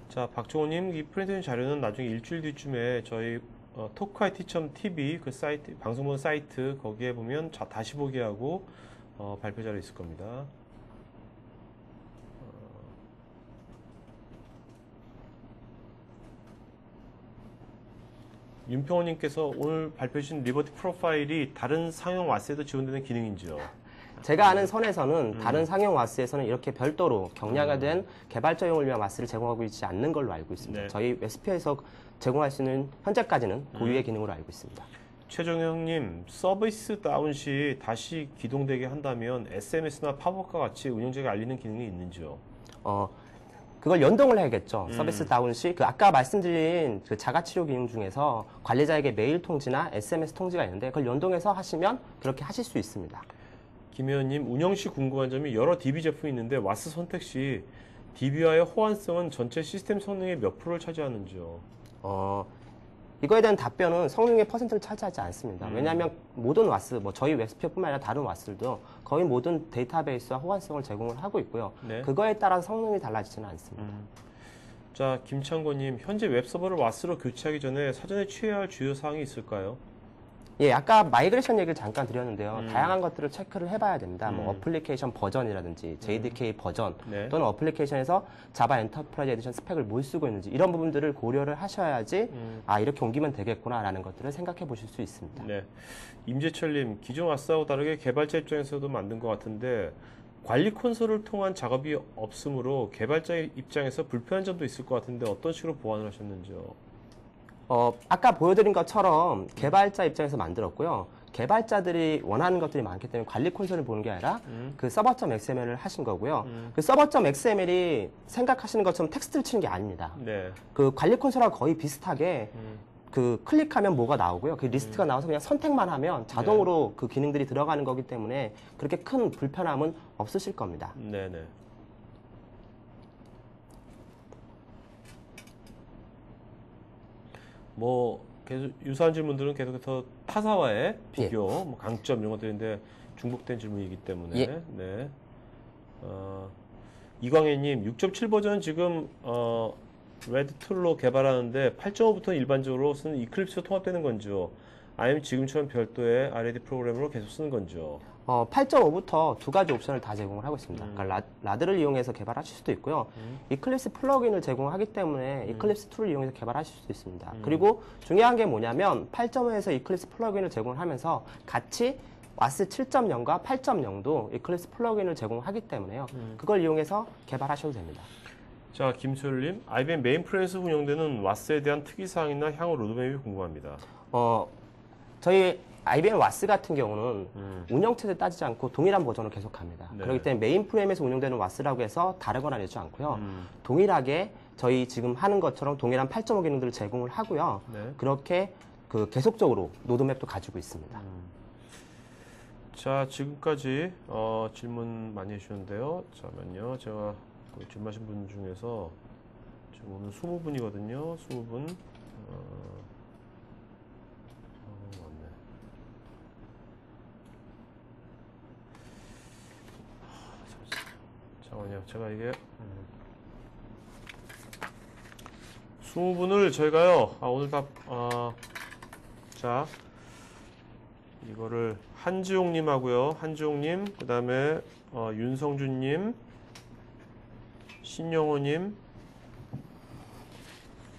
자, 박종호님, 이 프린트된 자료는 나중에 일주일 뒤쯤에 저희 토크IT.tv 그 사이트, 방송본 사이트 거기에 보면 다시 보기 하고 발표 자료 있을 겁니다. 윤평호님께서 오늘 발표해 주신 리버티 프로파일이 다른 상용 와스에도 지원되는 기능인지요? 제가 아는 선에서는 다른 상용 와스에서는 이렇게 별도로 경량화된 개발자용을 위한 와스를 제공하고 있지 않는 걸로 알고 있습니다. 네. 저희 웹스피어에서 제공할 수 있는 현재까지는 고유의 기능으로 알고 있습니다. 최종형님, 서비스 다운 시 다시 기동되게 한다면 SMS나 팝업과 같이 운영자가 알리는 기능이 있는지요? 그걸 연동을 해야겠죠. 서비스 다운 시, 아까 말씀드린 그 자가치료 기능 중에서 관리자에게 메일 통지나 SMS 통지가 있는데 그걸 연동해서 하시면 그렇게 하실 수 있습니다. 김혜연님, 운영 시 궁금한 점이 여러 DB 제품이 있는데 와스 선택 시 DB와의 호환성은 전체 시스템 성능의 몇 프로를 차지하는지요? 이거에 대한 답변은 성능의 퍼센트를 차지하지 않습니다. 왜냐하면 모든 와스, 뭐 저희 웹스피어뿐만 아니라 다른 와스들도 거의 모든 데이터베이스와 호환성을 제공을 하고 있고요. 네. 그거에 따라서 성능이 달라지지는 않습니다. 자, 김창곤님, 현재 웹서버를 와스로 교체하기 전에 사전에 취해야 할 주요 사항이 있을까요? 예, 아까 마이그레이션 얘기를 잠깐 드렸는데요. 다양한 것들을 체크를 해봐야 됩니다. 뭐 어플리케이션 버전이라든지 JDK 버전 네. 또는 어플리케이션에서 자바 엔터프라이즈 에디션 스펙을 뭘 쓰고 있는지 이런 부분들을 고려를 하셔야지 이렇게 옮기면 되겠구나라는 것들을 생각해 보실 수 있습니다. 네. 임재철님, 기존 와스하고 다르게 개발자 입장에서도 만든 것 같은데 관리 콘솔을 통한 작업이 없으므로 개발자 입장에서 불편한 점도 있을 것 같은데 어떤 식으로 보완을 하셨는지요? 아까 보여드린 것처럼 개발자 입장에서 만들었고요. 개발자들이 원하는 것들이 많기 때문에 관리 콘솔을 보는 게 아니라 그 서버.xml을 하신 거고요. 그 서버.xml이 생각하시는 것처럼 텍스트를 치는 게 아닙니다. 네. 그 관리 콘솔하고 거의 비슷하게 그 클릭하면 뭐가 나오고요. 그 리스트가 나와서 그냥 선택만 하면 자동으로 그 기능들이 들어가는 거기 때문에 그렇게 큰 불편함은 없으실 겁니다. 네네. 뭐 계속 유사한 질문들은 계속해서 타사와의 비교, 예. 뭐 강점 이런 것들인데 중복된 질문이기 때문에 예. 네. 이광혜님 6.7 버전 지금 레드 툴로 개발하는데 8.5부터 일반적으로 쓰는 이클립스로 통합되는 건지요? 아니면 지금처럼 별도의 R&D 프로그램으로 계속 쓰는 건지요? 8.5부터 두 가지 옵션을 다 제공을 하고 있습니다. 그러니까 라드를 이용해서 개발하실 수도 있고요. 이클립스 플러그인을 제공하기 때문에 이클립스 툴을 이용해서 개발하실 수도 있습니다. 그리고 중요한 게 뭐냐면 8.5에서 이클립스 플러그인을 제공을 하면서 같이 와스 7.0과 8.0도 이클립스 플러그인을 제공하기 때문에요. 그걸 이용해서 개발하셔도 됩니다. 자, 김소율님, IBM 메인프레임에서 운영되는 와스에 대한 특이사항이나 향후 로드맵이 궁금합니다. 저희 IBM 와스 같은 경우는 운영체제 따지지 않고 동일한 버전을 계속합니다. 네. 그렇기 때문에 메인 프레임에서 운영되는 와스라고 해서 다르거나 이러지 않고요. 동일하게 저희 지금 하는 것처럼 동일한 8.5 기능들을 제공을 하고요. 네. 그렇게 계속적으로 로드맵도 가지고 있습니다. 자, 지금까지 질문 많이 해주셨는데요. 잠깐만요. 제가 그 질문하신 분 중에서 지금 오늘 20분이거든요. 20분. 맞네. 잠깐만요. 제가 이게 20분을 저희가요. 오늘 자, 이거를 한지용님하고요. 한지용님, 그 다음에 윤성준님, 신영호님,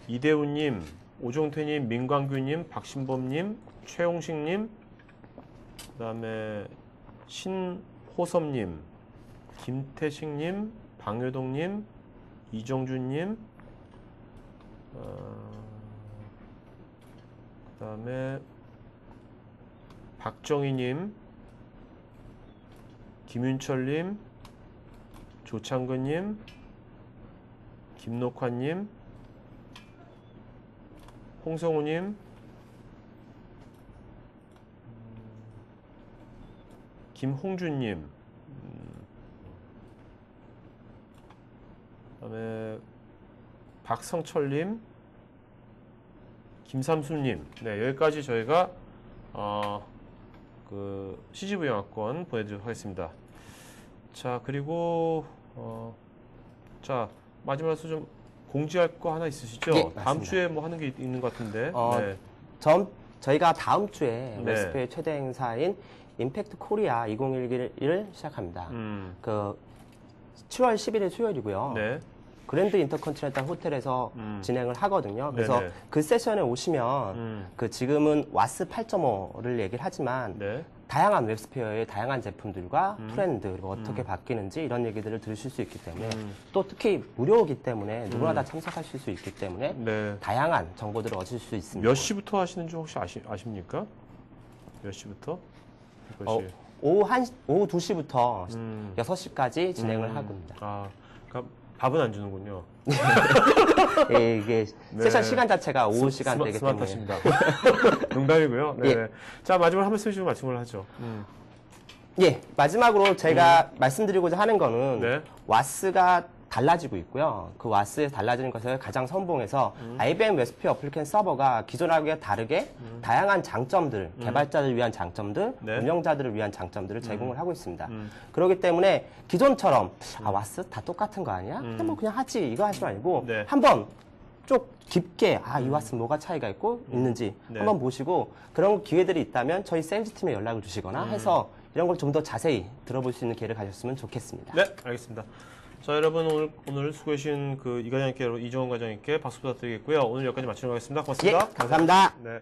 이대훈님, 오종태님, 민광규님, 박신범님, 최홍식님, 그 다음에 신호섭님, 김태식님, 방효동님, 이정준님, 그 다음에 박정희님, 김윤철님, 조창근님, 김녹환님, 홍성우님, 김홍준님, 그다음에 박성철님, 김삼수님, 네, 여기까지 저희가 그 CGV 영화권 보내드리도록 하겠습니다. 자, 그리고 자, 마지막으로 좀 공지할 거 하나 있으시죠? 예, 다음 맞습니다. 주에 뭐 하는 게 있는 것 같은데. 네. 저희가 다음 주에 네. 웨스페의 최대 행사인 임팩트 코리아 2011을 시작합니다. 그 7월 11일 수요일이고요. 네. 그랜드 인터컨티넨탈 호텔에서 진행을 하거든요. 그래서 네네. 그 세션에 오시면 그 지금은 와스 8.5를 얘기를 하지만 네. 다양한 웹스페어의 다양한 제품들과 트렌드 그리고 어떻게 바뀌는지 이런 얘기들을 들으실 수 있기 때문에 또 특히 무료이기 때문에 누구나 다 참석하실 수 있기 때문에 네. 다양한 정보들을 얻을 수 있습니다. 몇 시부터 하시는지 혹시 아십니까? 몇 시부터? 이것이. 오후 2시부터 6시까지 진행을 음. 하고 있습니다. 그러니까 밥은 안 주는군요. 예, 이게 네. 세션 시간 자체가 오후 시간대이기 때문에. 스마트하십니다. 농담이고요. 네. 예. 자, 마지막으로 한 말씀 해주시고 말씀을 하죠. 예, 마지막으로 제가 말씀드리고자 하는 거는 네. 와스가 달라지고 있고요. 그 와스에 달라지는 것을 가장 선봉해서 IBM 웨스피어 어플리케이션 서버가 기존하고 다르게 다양한 장점들, 개발자들을 위한 장점들, 네. 운영자들을 위한 장점들을 제공을 하고 있습니다. 그렇기 때문에 기존처럼 와스 다 똑같은 거 아니야? 근데 뭐 그냥 하지 이거 하지 말고 네. 한번 좀 깊게 이 와스 뭐가 차이가 있는지 네. 한번 보시고 그런 기회들이 있다면 저희 세일즈 팀에 연락을 주시거나 해서 이런 걸 좀 더 자세히 들어볼 수 있는 기회를 가졌으면 좋겠습니다. 네, 알겠습니다. 자, 여러분 오늘 수고해주신 그 이과장님께 이정원 과장님께 박수 부탁드리겠고요. 오늘 여기까지 마치도록 하겠습니다. 예, 고맙습니다. 감사합니다. 네.